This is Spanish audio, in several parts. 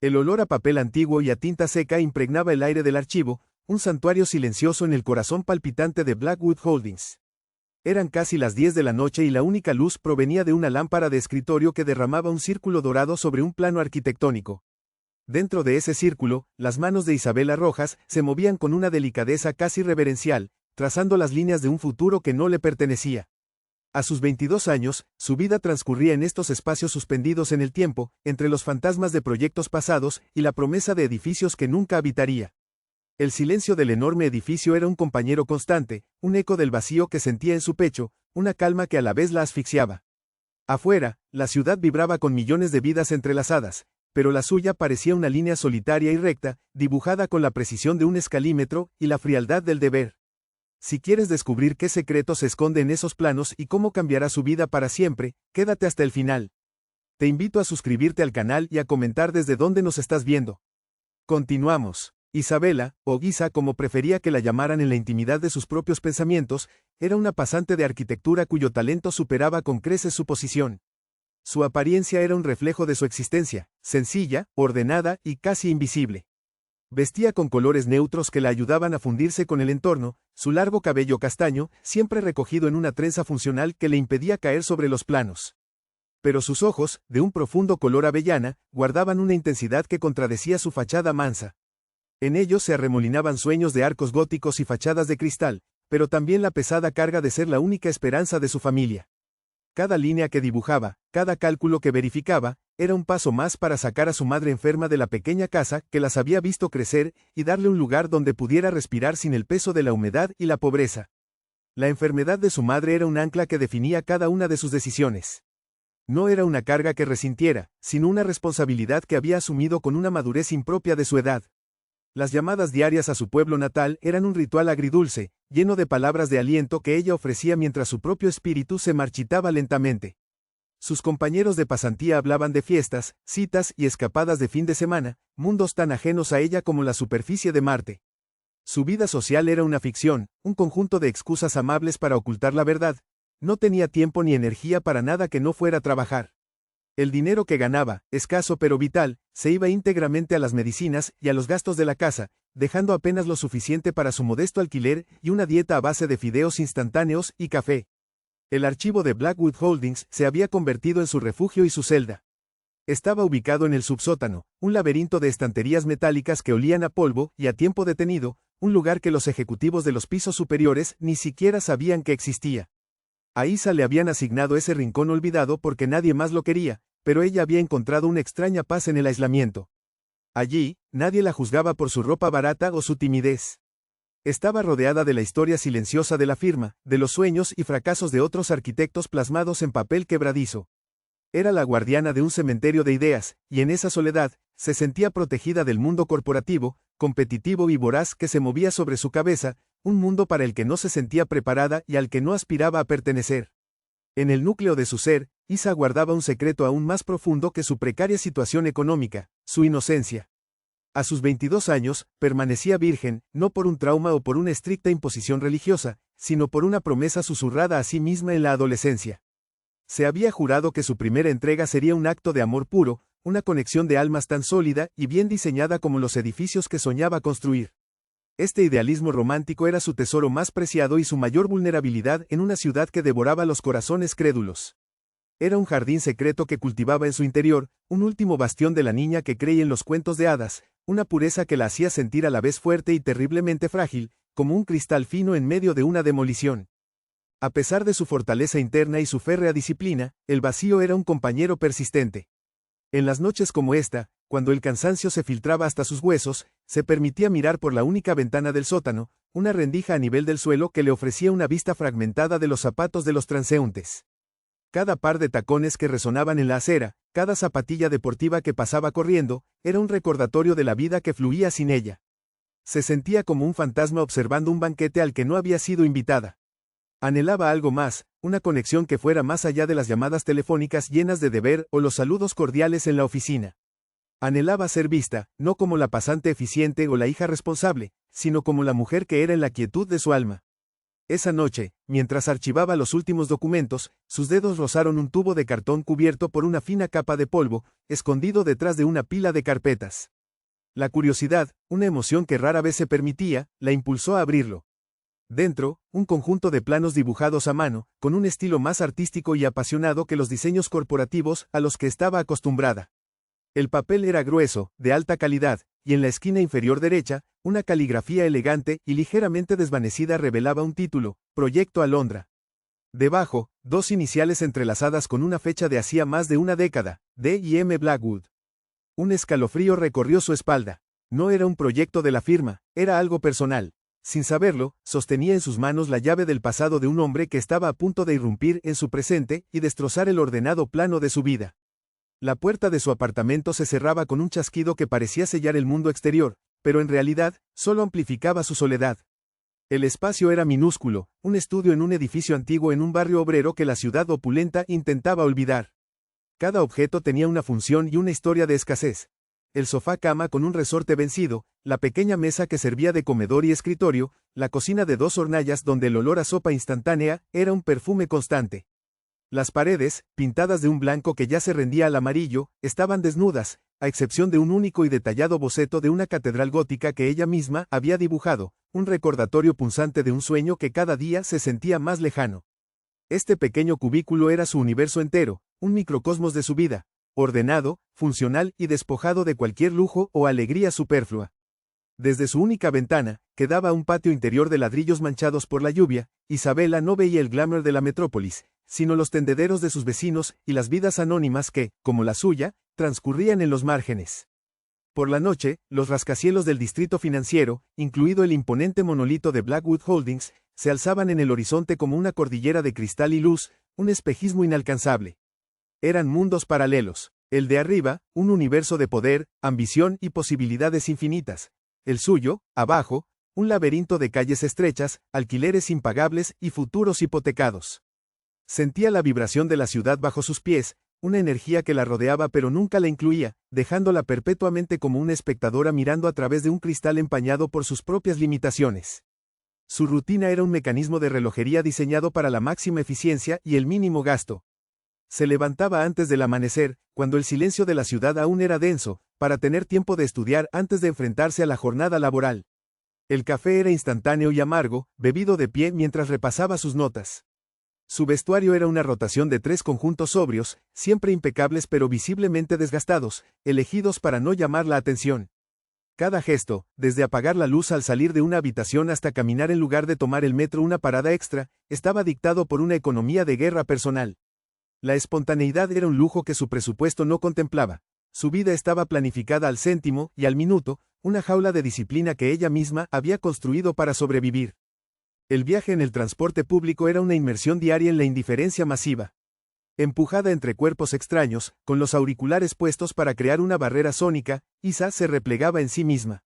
El olor a papel antiguo y a tinta seca impregnaba el aire del archivo, un santuario silencioso en el corazón palpitante de Blackwood Holdings. Eran casi las 10 de la noche y la única luz provenía de una lámpara de escritorio que derramaba un círculo dorado sobre un plano arquitectónico. Dentro de ese círculo, las manos de Isabela Rojas se movían con una delicadeza casi reverencial, trazando las líneas de un futuro que no le pertenecía. A sus 22 años, su vida transcurría en estos espacios suspendidos en el tiempo, entre los fantasmas de proyectos pasados y la promesa de edificios que nunca habitaría. El silencio del enorme edificio era un compañero constante, un eco del vacío que sentía en su pecho, una calma que a la vez la asfixiaba. Afuera, la ciudad vibraba con millones de vidas entrelazadas, pero la suya parecía una línea solitaria y recta, dibujada con la precisión de un escalímetro y la frialdad del deber. Si quieres descubrir qué secreto se esconde en esos planos y cómo cambiará su vida para siempre, quédate hasta el final. Te invito a suscribirte al canal y a comentar desde dónde nos estás viendo. Continuamos. Isabela, o Guisa como prefería que la llamaran en la intimidad de sus propios pensamientos, era una pasante de arquitectura cuyo talento superaba con creces su posición. Su apariencia era un reflejo de su existencia, sencilla, ordenada y casi invisible. Vestía con colores neutros que la ayudaban a fundirse con el entorno, su largo cabello castaño, siempre recogido en una trenza funcional que le impedía caer sobre los planos. Pero sus ojos, de un profundo color avellana, guardaban una intensidad que contradecía su fachada mansa. En ellos se arremolinaban sueños de arcos góticos y fachadas de cristal, pero también la pesada carga de ser la única esperanza de su familia. Cada línea que dibujaba, cada cálculo que verificaba, era un paso más para sacar a su madre enferma de la pequeña casa que las había visto crecer y darle un lugar donde pudiera respirar sin el peso de la humedad y la pobreza. La enfermedad de su madre era un ancla que definía cada una de sus decisiones. No era una carga que resintiera, sino una responsabilidad que había asumido con una madurez impropia de su edad. Las llamadas diarias a su pueblo natal eran un ritual agridulce, lleno de palabras de aliento que ella ofrecía mientras su propio espíritu se marchitaba lentamente. Sus compañeros de pasantía hablaban de fiestas, citas y escapadas de fin de semana, mundos tan ajenos a ella como la superficie de Marte. Su vida social era una ficción, un conjunto de excusas amables para ocultar la verdad. No tenía tiempo ni energía para nada que no fuera trabajar. El dinero que ganaba, escaso pero vital, se iba íntegramente a las medicinas y a los gastos de la casa, dejando apenas lo suficiente para su modesto alquiler y una dieta a base de fideos instantáneos y café. El archivo de Blackwood Holdings se había convertido en su refugio y su celda. Estaba ubicado en el subsótano, un laberinto de estanterías metálicas que olían a polvo y a tiempo detenido, un lugar que los ejecutivos de los pisos superiores ni siquiera sabían que existía. A Isa le habían asignado ese rincón olvidado porque nadie más lo quería, pero ella había encontrado una extraña paz en el aislamiento. Allí, nadie la juzgaba por su ropa barata o su timidez. Estaba rodeada de la historia silenciosa de la firma, de los sueños y fracasos de otros arquitectos plasmados en papel quebradizo. Era la guardiana de un cementerio de ideas, y en esa soledad, se sentía protegida del mundo corporativo, competitivo y voraz que se movía sobre su cabeza, un mundo para el que no se sentía preparada y al que no aspiraba a pertenecer. En el núcleo de su ser, Isa guardaba un secreto aún más profundo que su precaria situación económica, su inocencia. A sus 22 años, permanecía virgen, no por un trauma o por una estricta imposición religiosa, sino por una promesa susurrada a sí misma en la adolescencia. Se había jurado que su primera entrega sería un acto de amor puro, una conexión de almas tan sólida y bien diseñada como los edificios que soñaba construir. Este idealismo romántico era su tesoro más preciado y su mayor vulnerabilidad en una ciudad que devoraba los corazones crédulos. Era un jardín secreto que cultivaba en su interior, un último bastión de la niña que creía en los cuentos de hadas, una pureza que la hacía sentir a la vez fuerte y terriblemente frágil, como un cristal fino en medio de una demolición. A pesar de su fortaleza interna y su férrea disciplina, el vacío era un compañero persistente. En las noches como esta, cuando el cansancio se filtraba hasta sus huesos, se permitía mirar por la única ventana del sótano, una rendija a nivel del suelo que le ofrecía una vista fragmentada de los zapatos de los transeúntes. Cada par de tacones que resonaban en la acera, cada zapatilla deportiva que pasaba corriendo, era un recordatorio de la vida que fluía sin ella. Se sentía como un fantasma observando un banquete al que no había sido invitada. Anhelaba algo más, una conexión que fuera más allá de las llamadas telefónicas llenas de deber o los saludos cordiales en la oficina. Anhelaba ser vista, no como la pasante eficiente o la hija responsable, sino como la mujer que era en la quietud de su alma. Esa noche, mientras archivaba los últimos documentos, sus dedos rozaron un tubo de cartón cubierto por una fina capa de polvo, escondido detrás de una pila de carpetas. La curiosidad, una emoción que rara vez se permitía, la impulsó a abrirlo. Dentro, un conjunto de planos dibujados a mano, con un estilo más artístico y apasionado que los diseños corporativos a los que estaba acostumbrada. El papel era grueso, de alta calidad, y en la esquina inferior derecha, una caligrafía elegante y ligeramente desvanecida revelaba un título, Proyecto Alondra. Debajo, dos iniciales entrelazadas con una fecha de hacía más de una década, D. y M. Blackwood. Un escalofrío recorrió su espalda. No era un proyecto de la firma, era algo personal. Sin saberlo, sostenía en sus manos la llave del pasado de un hombre que estaba a punto de irrumpir en su presente y destrozar el ordenado plano de su vida. La puerta de su apartamento se cerraba con un chasquido que parecía sellar el mundo exterior, pero en realidad, solo amplificaba su soledad. El espacio era minúsculo, un estudio en un edificio antiguo en un barrio obrero que la ciudad opulenta intentaba olvidar. Cada objeto tenía una función y una historia de escasez. El sofá-cama con un resorte vencido, la pequeña mesa que servía de comedor y escritorio, la cocina de 2 hornallas donde el olor a sopa instantánea era un perfume constante. Las paredes, pintadas de un blanco que ya se rendía al amarillo, estaban desnudas, a excepción de un único y detallado boceto de una catedral gótica que ella misma había dibujado, un recordatorio punzante de un sueño que cada día se sentía más lejano. Este pequeño cubículo era su universo entero, un microcosmos de su vida, ordenado, funcional y despojado de cualquier lujo o alegría superflua. Desde su única ventana, que daba a un patio interior de ladrillos manchados por la lluvia, Isabela no veía el glamour de la metrópolis, sino los tendederos de sus vecinos y las vidas anónimas que, como la suya, transcurrían en los márgenes. Por la noche, los rascacielos del distrito financiero, incluido el imponente monolito de Blackwood Holdings, se alzaban en el horizonte como una cordillera de cristal y luz, un espejismo inalcanzable. Eran mundos paralelos. El de arriba, un universo de poder, ambición y posibilidades infinitas. El suyo, abajo, un laberinto de calles estrechas, alquileres impagables y futuros hipotecados. Sentía la vibración de la ciudad bajo sus pies, una energía que la rodeaba pero nunca la incluía, dejándola perpetuamente como una espectadora mirando a través de un cristal empañado por sus propias limitaciones. Su rutina era un mecanismo de relojería diseñado para la máxima eficiencia y el mínimo gasto. Se levantaba antes del amanecer, cuando el silencio de la ciudad aún era denso, para tener tiempo de estudiar antes de enfrentarse a la jornada laboral. El café era instantáneo y amargo, bebido de pie mientras repasaba sus notas. Su vestuario era una rotación de 3 conjuntos sobrios, siempre impecables pero visiblemente desgastados, elegidos para no llamar la atención. Cada gesto, desde apagar la luz al salir de una habitación hasta caminar en lugar de tomar el metro una parada extra, estaba dictado por una economía de guerra personal. La espontaneidad era un lujo que su presupuesto no contemplaba. Su vida estaba planificada al céntimo y al minuto, una jaula de disciplina que ella misma había construido para sobrevivir. El viaje en el transporte público era una inmersión diaria en la indiferencia masiva. Empujada entre cuerpos extraños, con los auriculares puestos para crear una barrera sónica, Isa se replegaba en sí misma.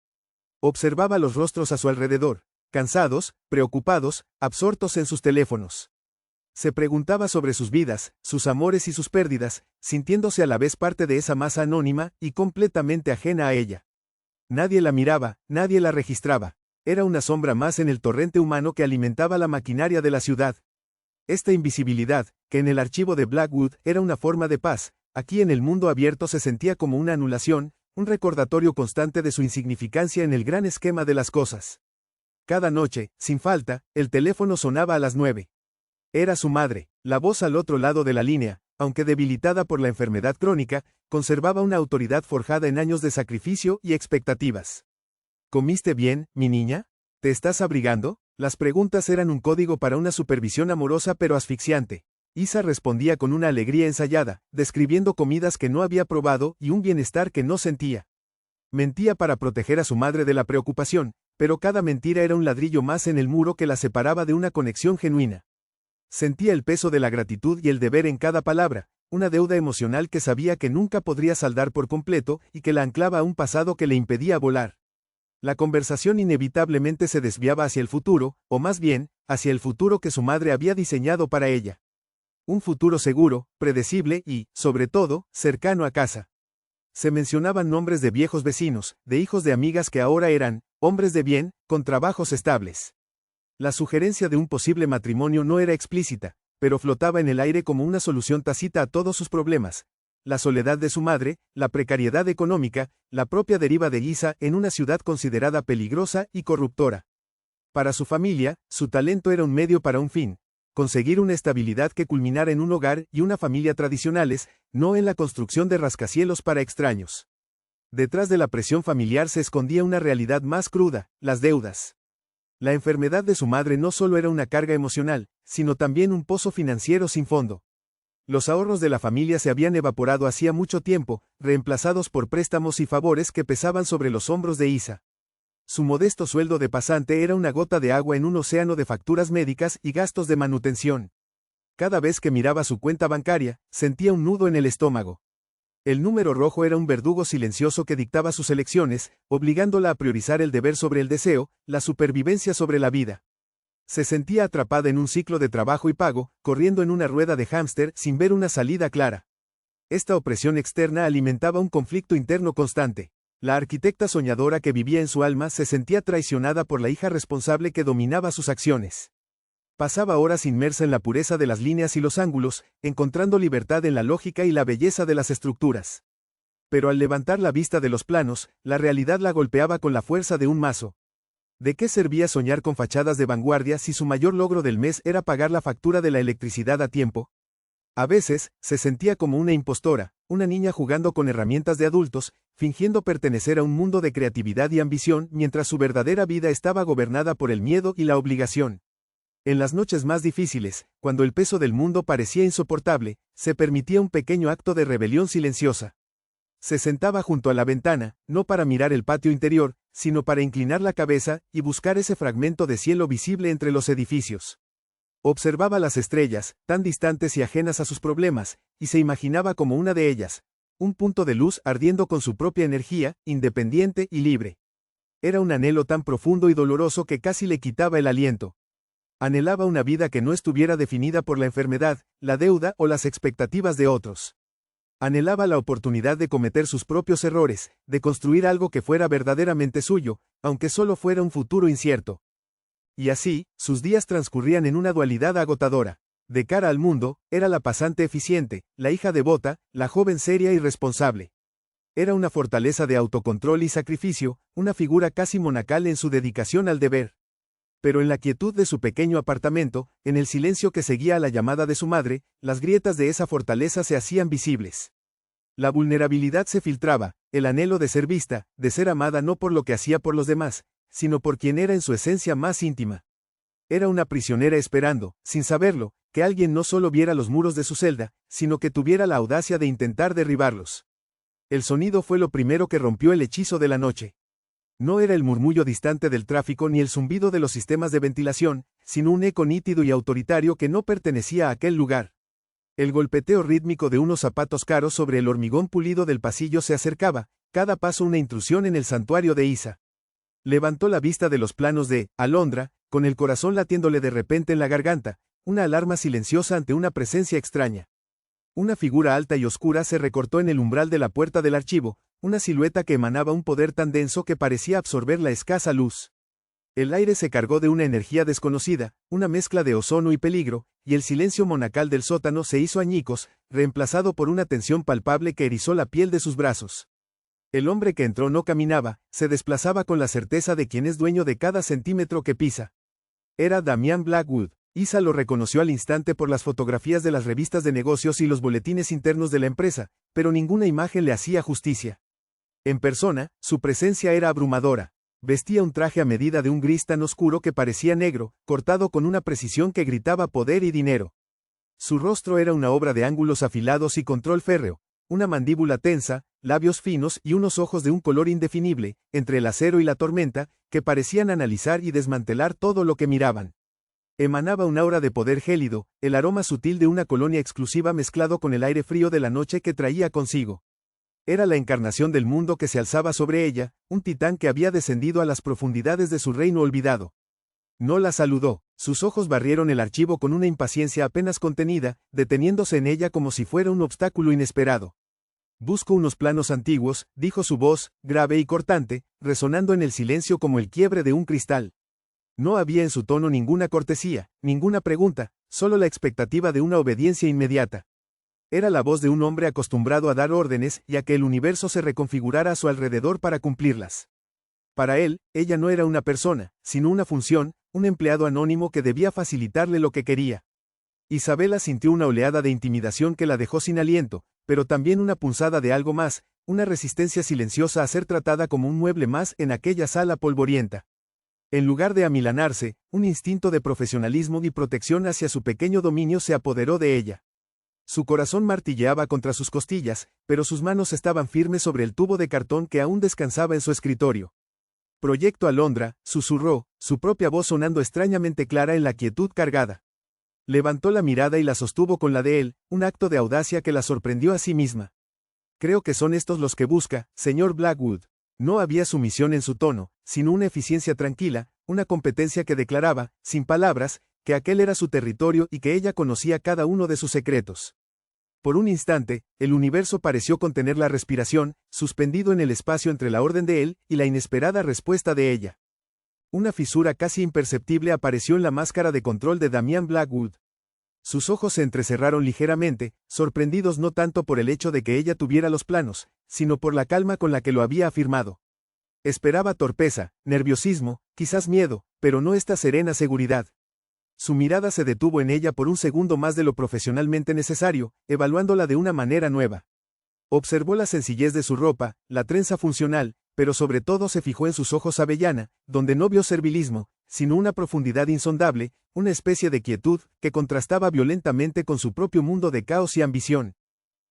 Observaba los rostros a su alrededor, cansados, preocupados, absortos en sus teléfonos. Se preguntaba sobre sus vidas, sus amores y sus pérdidas, sintiéndose a la vez parte de esa masa anónima y completamente ajena a ella. Nadie la miraba, nadie la registraba. Era una sombra más en el torrente humano que alimentaba la maquinaria de la ciudad. Esta invisibilidad, que en el archivo de Blackwood era una forma de paz, aquí en el mundo abierto se sentía como una anulación, un recordatorio constante de su insignificancia en el gran esquema de las cosas. Cada noche, sin falta, el teléfono sonaba a las 9. Era su madre. La voz al otro lado de la línea, aunque debilitada por la enfermedad crónica, conservaba una autoridad forjada en años de sacrificio y expectativas. ¿Comiste bien, mi niña? ¿Te estás abrigando? Las preguntas eran un código para una supervisión amorosa pero asfixiante. Isa respondía con una alegría ensayada, describiendo comidas que no había probado y un bienestar que no sentía. Mentía para proteger a su madre de la preocupación, pero cada mentira era un ladrillo más en el muro que la separaba de una conexión genuina. Sentía el peso de la gratitud y el deber en cada palabra, una deuda emocional que sabía que nunca podría saldar por completo y que la anclaba a un pasado que le impedía volar. La conversación inevitablemente se desviaba hacia el futuro, o más bien, hacia el futuro que su madre había diseñado para ella. Un futuro seguro, predecible y, sobre todo, cercano a casa. Se mencionaban nombres de viejos vecinos, de hijos de amigas que ahora eran hombres de bien, con trabajos estables. La sugerencia de un posible matrimonio no era explícita, pero flotaba en el aire como una solución tácita a todos sus problemas. La soledad de su madre, la precariedad económica, la propia deriva de Isa en una ciudad considerada peligrosa y corruptora. Para su familia, su talento era un medio para un fin: conseguir una estabilidad que culminara en un hogar y una familia tradicionales, no en la construcción de rascacielos para extraños. Detrás de la presión familiar se escondía una realidad más cruda: las deudas. La enfermedad de su madre no solo era una carga emocional, sino también un pozo financiero sin fondo. Los ahorros de la familia se habían evaporado hacía mucho tiempo, reemplazados por préstamos y favores que pesaban sobre los hombros de Isa. Su modesto sueldo de pasante era una gota de agua en un océano de facturas médicas y gastos de manutención. Cada vez que miraba su cuenta bancaria, sentía un nudo en el estómago. El número rojo era un verdugo silencioso que dictaba sus elecciones, obligándola a priorizar el deber sobre el deseo, la supervivencia sobre la vida. Se sentía atrapada en un ciclo de trabajo y pago, corriendo en una rueda de hámster sin ver una salida clara. Esta opresión externa alimentaba un conflicto interno constante. La arquitecta soñadora que vivía en su alma se sentía traicionada por la hija responsable que dominaba sus acciones. Pasaba horas inmersa en la pureza de las líneas y los ángulos, encontrando libertad en la lógica y la belleza de las estructuras. Pero al levantar la vista de los planos, la realidad la golpeaba con la fuerza de un mazo. ¿De qué servía soñar con fachadas de vanguardia si su mayor logro del mes era pagar la factura de la electricidad a tiempo? A veces, se sentía como una impostora, una niña jugando con herramientas de adultos, fingiendo pertenecer a un mundo de creatividad y ambición mientras su verdadera vida estaba gobernada por el miedo y la obligación. En las noches más difíciles, cuando el peso del mundo parecía insoportable, se permitía un pequeño acto de rebelión silenciosa. Se sentaba junto a la ventana, no para mirar el patio interior, sino para inclinar la cabeza y buscar ese fragmento de cielo visible entre los edificios. Observaba las estrellas, tan distantes y ajenas a sus problemas, y se imaginaba como una de ellas, un punto de luz ardiendo con su propia energía, independiente y libre. Era un anhelo tan profundo y doloroso que casi le quitaba el aliento. Anhelaba una vida que no estuviera definida por la enfermedad, la deuda o las expectativas de otros. Anhelaba la oportunidad de cometer sus propios errores, de construir algo que fuera verdaderamente suyo, aunque solo fuera un futuro incierto. Y así, sus días transcurrían en una dualidad agotadora. De cara al mundo, era la pasante eficiente, la hija devota, la joven seria y responsable. Era una fortaleza de autocontrol y sacrificio, una figura casi monacal en su dedicación al deber. Pero en la quietud de su pequeño apartamento, en el silencio que seguía a la llamada de su madre, las grietas de esa fortaleza se hacían visibles. La vulnerabilidad se filtraba, el anhelo de ser vista, de ser amada no por lo que hacía por los demás, sino por quien era en su esencia más íntima. Era una prisionera esperando, sin saberlo, que alguien no solo viera los muros de su celda, sino que tuviera la audacia de intentar derribarlos. El sonido fue lo primero que rompió el hechizo de la noche. No era el murmullo distante del tráfico ni el zumbido de los sistemas de ventilación, sino un eco nítido y autoritario que no pertenecía a aquel lugar. El golpeteo rítmico de unos zapatos caros sobre el hormigón pulido del pasillo se acercaba, cada paso una intrusión en el santuario de Isa. Levantó la vista de los planos de Alondra, con el corazón latiéndole de repente en la garganta, una alarma silenciosa ante una presencia extraña. Una figura alta y oscura se recortó en el umbral de la puerta del archivo, una silueta que emanaba un poder tan denso que parecía absorber la escasa luz. El aire se cargó de una energía desconocida, una mezcla de ozono y peligro, y el silencio monacal del sótano se hizo añicos, reemplazado por una tensión palpable que erizó la piel de sus brazos. El hombre que entró no caminaba, se desplazaba con la certeza de quien es dueño de cada centímetro que pisa. Era Damian Blackwood. Isa lo reconoció al instante por las fotografías de las revistas de negocios y los boletines internos de la empresa, pero ninguna imagen le hacía justicia. En persona, su presencia era abrumadora. Vestía un traje a medida de un gris tan oscuro que parecía negro, cortado con una precisión que gritaba poder y dinero. Su rostro era una obra de ángulos afilados y control férreo, una mandíbula tensa, labios finos y unos ojos de un color indefinible, entre el acero y la tormenta, que parecían analizar y desmantelar todo lo que miraban. Emanaba un aura de poder gélido, el aroma sutil de una colonia exclusiva mezclado con el aire frío de la noche que traía consigo. Era la encarnación del mundo que se alzaba sobre ella, un titán que había descendido a las profundidades de su reino olvidado. No la saludó, sus ojos barrieron el archivo con una impaciencia apenas contenida, deteniéndose en ella como si fuera un obstáculo inesperado. Busco unos planos antiguos, dijo su voz, grave y cortante, resonando en el silencio como el quiebre de un cristal. No había en su tono ninguna cortesía, ninguna pregunta, solo la expectativa de una obediencia inmediata. Era la voz de un hombre acostumbrado a dar órdenes y a que el universo se reconfigurara a su alrededor para cumplirlas. Para él, ella no era una persona, sino una función, un empleado anónimo que debía facilitarle lo que quería. Isabela sintió una oleada de intimidación que la dejó sin aliento, pero también una punzada de algo más, una resistencia silenciosa a ser tratada como un mueble más en aquella sala polvorienta. En lugar de amilanarse, un instinto de profesionalismo y protección hacia su pequeño dominio se apoderó de ella. Su corazón martilleaba contra sus costillas, pero sus manos estaban firmes sobre el tubo de cartón que aún descansaba en su escritorio. Proyecto Alondra, susurró, su propia voz sonando extrañamente clara en la quietud cargada. Levantó la mirada y la sostuvo con la de él, un acto de audacia que la sorprendió a sí misma. Creo que son estos los que busca, señor Blackwood. No había sumisión en su tono, sino una eficiencia tranquila, una competencia que declaraba, sin palabras, que aquel era su territorio y que ella conocía cada uno de sus secretos. Por un instante, el universo pareció contener la respiración, suspendido en el espacio entre la orden de él y la inesperada respuesta de ella. Una fisura casi imperceptible apareció en la máscara de control de Damian Blackwood. Sus ojos se entrecerraron ligeramente, sorprendidos no tanto por el hecho de que ella tuviera los planos, sino por la calma con la que lo había afirmado. Esperaba torpeza, nerviosismo, quizás miedo, pero no esta serena seguridad. Su mirada se detuvo en ella por un segundo más de lo profesionalmente necesario, evaluándola de una manera nueva. Observó la sencillez de su ropa, la trenza funcional, pero sobre todo se fijó en sus ojos avellana, donde no vio servilismo, sino una profundidad insondable, una especie de quietud, que contrastaba violentamente con su propio mundo de caos y ambición.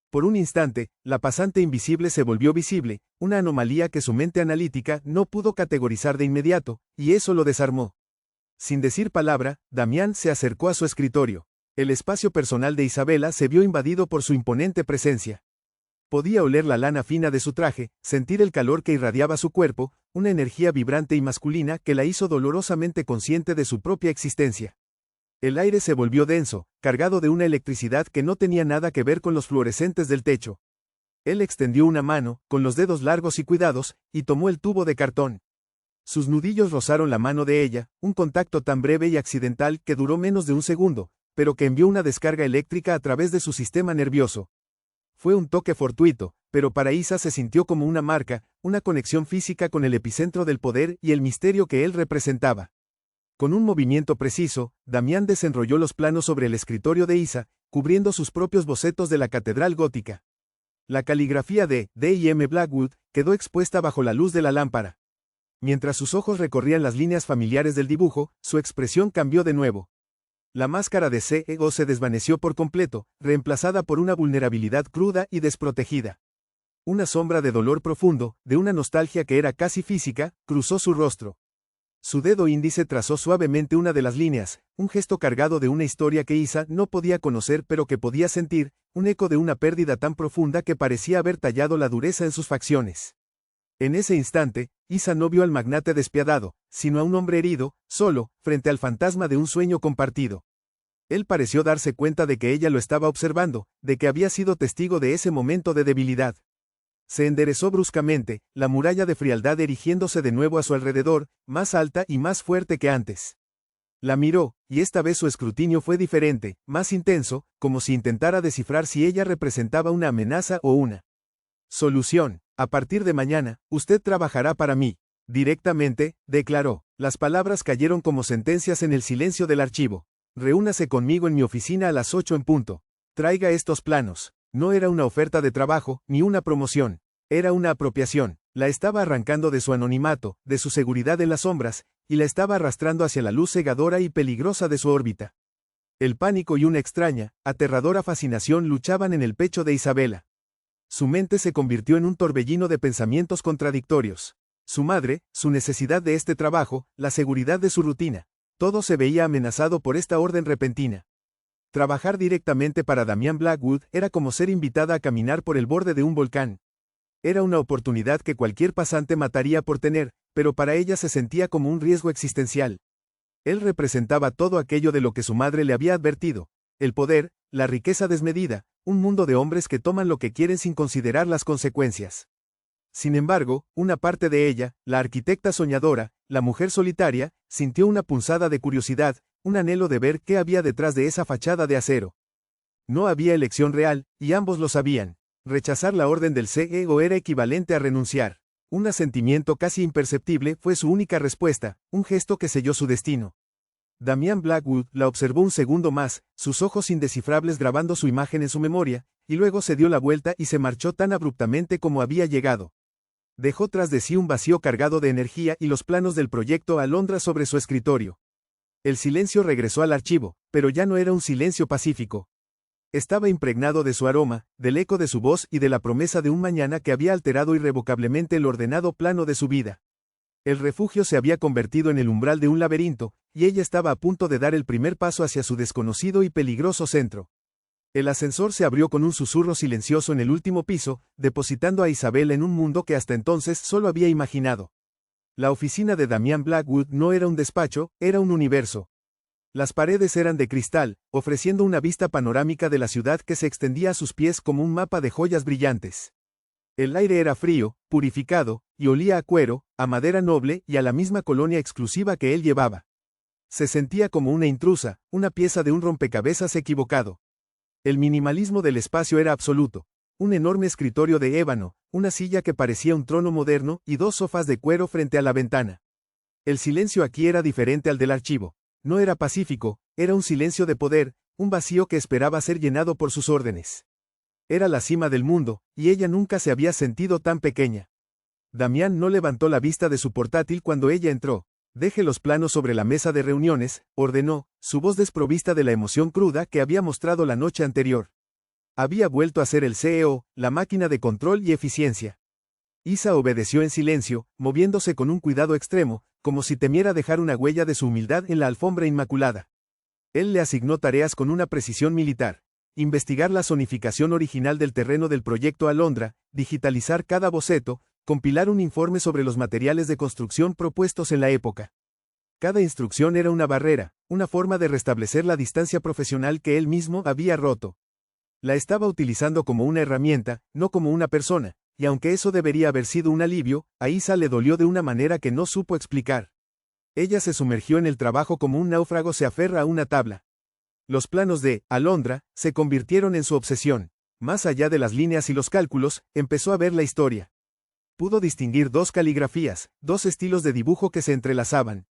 Por un instante, la pasante invisible se volvió visible, una anomalía que su mente analítica no pudo categorizar de inmediato, y eso lo desarmó. Sin decir palabra, Damián se acercó a su escritorio. El espacio personal de Isabela se vio invadido por su imponente presencia. Podía oler la lana fina de su traje, sentir el calor que irradiaba su cuerpo, una energía vibrante y masculina que la hizo dolorosamente consciente de su propia existencia. El aire se volvió denso, cargado de una electricidad que no tenía nada que ver con los fluorescentes del techo. Él extendió una mano, con los dedos largos y cuidados, y tomó el tubo de cartón. Sus nudillos rozaron la mano de ella, un contacto tan breve y accidental que duró menos de un segundo, pero que envió una descarga eléctrica a través de su sistema nervioso. Fue un toque fortuito, pero para Isa se sintió como una marca, una conexión física con el epicentro del poder y el misterio que él representaba. Con un movimiento preciso, Damián desenrolló los planos sobre el escritorio de Isa, cubriendo sus propios bocetos de la catedral gótica. La caligrafía de D.M. Blackwood quedó expuesta bajo la luz de la lámpara. Mientras sus ojos recorrían las líneas familiares del dibujo, su expresión cambió de nuevo. La máscara de CEO se desvaneció por completo, reemplazada por una vulnerabilidad cruda y desprotegida. Una sombra de dolor profundo, de una nostalgia que era casi física, cruzó su rostro. Su dedo índice trazó suavemente una de las líneas, un gesto cargado de una historia que Isa no podía conocer pero que podía sentir, un eco de una pérdida tan profunda que parecía haber tallado la dureza en sus facciones. En ese instante, Isa no vio al magnate despiadado, sino a un hombre herido, solo, frente al fantasma de un sueño compartido. Él pareció darse cuenta de que ella lo estaba observando, de que había sido testigo de ese momento de debilidad. Se enderezó bruscamente, la muralla de frialdad erigiéndose de nuevo a su alrededor, más alta y más fuerte que antes. La miró, y esta vez su escrutinio fue diferente, más intenso, como si intentara descifrar si ella representaba una amenaza o una solución. A partir de mañana, usted trabajará para mí. Directamente, declaró. Las palabras cayeron como sentencias en el silencio del archivo. Reúnase conmigo en mi oficina a las 8 en punto. Traiga estos planos. No era una oferta de trabajo, ni una promoción. Era una apropiación. La estaba arrancando de su anonimato, de su seguridad en las sombras, y la estaba arrastrando hacia la luz cegadora y peligrosa de su órbita. El pánico y una extraña, aterradora fascinación luchaban en el pecho de Isabela. Su mente se convirtió en un torbellino de pensamientos contradictorios. Su madre, su necesidad de este trabajo, la seguridad de su rutina. Todo se veía amenazado por esta orden repentina. Trabajar directamente para Damian Blackwood era como ser invitada a caminar por el borde de un volcán. Era una oportunidad que cualquier pasante mataría por tener, pero para ella se sentía como un riesgo existencial. Él representaba todo aquello de lo que su madre le había advertido: el poder, la riqueza desmedida, un mundo de hombres que toman lo que quieren sin considerar las consecuencias. Sin embargo, una parte de ella, la arquitecta soñadora, La mujer solitaria sintió una punzada de curiosidad, un anhelo de ver qué había detrás de esa fachada de acero. No había elección real, y ambos lo sabían. Rechazar la orden del CEO era equivalente a renunciar. Un asentimiento casi imperceptible fue su única respuesta, un gesto que selló su destino. Damian Blackwood la observó un segundo más, sus ojos indescifrables grabando su imagen en su memoria, y luego se dio la vuelta y se marchó tan abruptamente como había llegado. Dejó tras de sí un vacío cargado de energía y los planos del proyecto Alondra sobre su escritorio. El silencio regresó al archivo, pero ya no era un silencio pacífico. Estaba impregnado de su aroma, del eco de su voz y de la promesa de un mañana que había alterado irrevocablemente el ordenado plano de su vida. El refugio se había convertido en el umbral de un laberinto, y ella estaba a punto de dar el primer paso hacia su desconocido y peligroso centro. El ascensor se abrió con un susurro silencioso en el último piso, depositando a Isabel en un mundo que hasta entonces solo había imaginado. La oficina de Damian Blackwood no era un despacho, era un universo. Las paredes eran de cristal, ofreciendo una vista panorámica de la ciudad que se extendía a sus pies como un mapa de joyas brillantes. El aire era frío, purificado, y olía a cuero, a madera noble y a la misma colonia exclusiva que él llevaba. Se sentía como una intrusa, una pieza de un rompecabezas equivocado. El minimalismo del espacio era absoluto. Un enorme escritorio de ébano, una silla que parecía un trono moderno y dos sofás de cuero frente a la ventana. El silencio aquí era diferente al del archivo. No era pacífico, era un silencio de poder, un vacío que esperaba ser llenado por sus órdenes. Era la cima del mundo, y ella nunca se había sentido tan pequeña. Damián no levantó la vista de su portátil cuando ella entró. Deje los planos sobre la mesa de reuniones, ordenó, su voz desprovista de la emoción cruda que había mostrado la noche anterior. Había vuelto a ser el CEO, la máquina de control y eficiencia. Isa obedeció en silencio, moviéndose con un cuidado extremo, como si temiera dejar una huella de su humildad en la alfombra inmaculada. Él le asignó tareas con una precisión militar. Investigar la zonificación original del terreno del proyecto Alondra, digitalizar cada boceto, compilar un informe sobre los materiales de construcción propuestos en la época. Cada instrucción era una barrera, una forma de restablecer la distancia profesional que él mismo había roto. La estaba utilizando como una herramienta, no como una persona, y aunque eso debería haber sido un alivio, a Isa le dolió de una manera que no supo explicar. Ella se sumergió en el trabajo como un náufrago se aferra a una tabla. Los planos de Alondra se convirtieron en su obsesión. Más allá de las líneas y los cálculos, empezó a ver la historia. Pudo distinguir dos caligrafías, dos estilos de dibujo que se entrelazaban.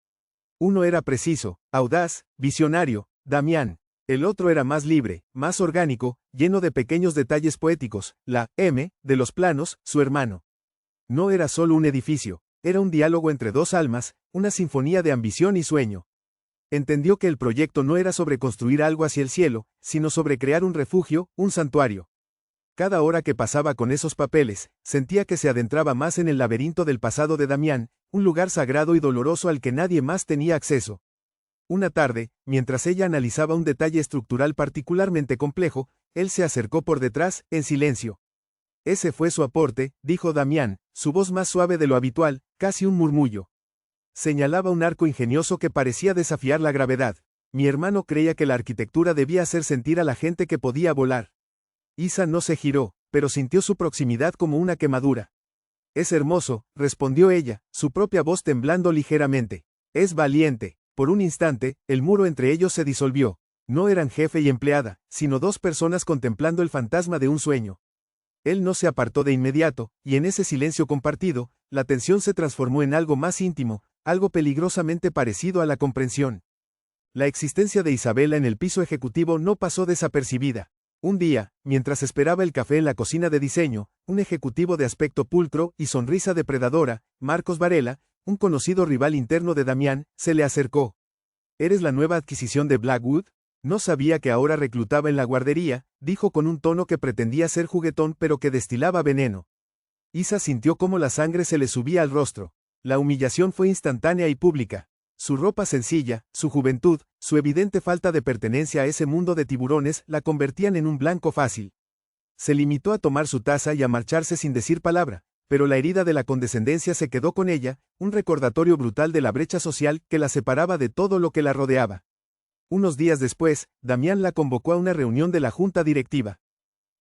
Uno era preciso, audaz, visionario, Damián. El otro era más libre, más orgánico, lleno de pequeños detalles poéticos, la M, de los planos, su hermano. No era solo un edificio, era un diálogo entre dos almas, una sinfonía de ambición y sueño. Entendió que el proyecto no era sobre construir algo hacia el cielo, sino sobre crear un refugio, un santuario. Cada hora que pasaba con esos papeles, sentía que se adentraba más en el laberinto del pasado de Damián, un lugar sagrado y doloroso al que nadie más tenía acceso. Una tarde, mientras ella analizaba un detalle estructural particularmente complejo, él se acercó por detrás, en silencio. Ese fue su aporte, dijo Damián, su voz más suave de lo habitual, casi un murmullo. Señalaba un arco ingenioso que parecía desafiar la gravedad. Mi hermano creía que la arquitectura debía hacer sentir a la gente que podía volar. Isa no se giró, pero sintió su proximidad como una quemadura. Es hermoso, respondió ella, su propia voz temblando ligeramente. Es valiente. Por un instante, el muro entre ellos se disolvió. No eran jefe y empleada, sino dos personas contemplando el fantasma de un sueño. Él no se apartó de inmediato, y en ese silencio compartido, la tensión se transformó en algo más íntimo, algo peligrosamente parecido a la comprensión. La existencia de Isabela en el piso ejecutivo no pasó desapercibida. Un día, mientras esperaba el café en la cocina de diseño, un ejecutivo de aspecto pulcro y sonrisa depredadora, Marcos Varela, un conocido rival interno de Damián, se le acercó. ¿Eres la nueva adquisición de Blackwood? No sabía que ahora reclutaba en la guardería, dijo con un tono que pretendía ser juguetón pero que destilaba veneno. Isa sintió cómo la sangre se le subía al rostro. La humillación fue instantánea y pública. Su ropa sencilla, su juventud, su evidente falta de pertenencia a ese mundo de tiburones la convertían en un blanco fácil. Se limitó a tomar su taza y a marcharse sin decir palabra, pero la herida de la condescendencia se quedó con ella, un recordatorio brutal de la brecha social que la separaba de todo lo que la rodeaba. Unos días después, Damián la convocó a una reunión de la junta directiva.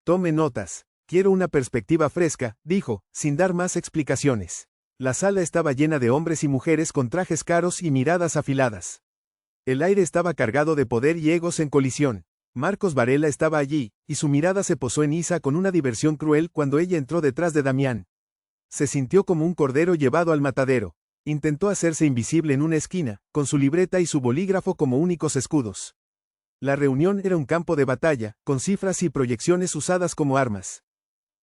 Tome notas. Quiero una perspectiva fresca, dijo, sin dar más explicaciones. La sala estaba llena de hombres y mujeres con trajes caros y miradas afiladas. El aire estaba cargado de poder y egos en colisión. Marcos Varela estaba allí, y su mirada se posó en Isa con una diversión cruel cuando ella entró detrás de Damián. Se sintió como un cordero llevado al matadero. Intentó hacerse invisible en una esquina, con su libreta y su bolígrafo como únicos escudos. La reunión era un campo de batalla, con cifras y proyecciones usadas como armas.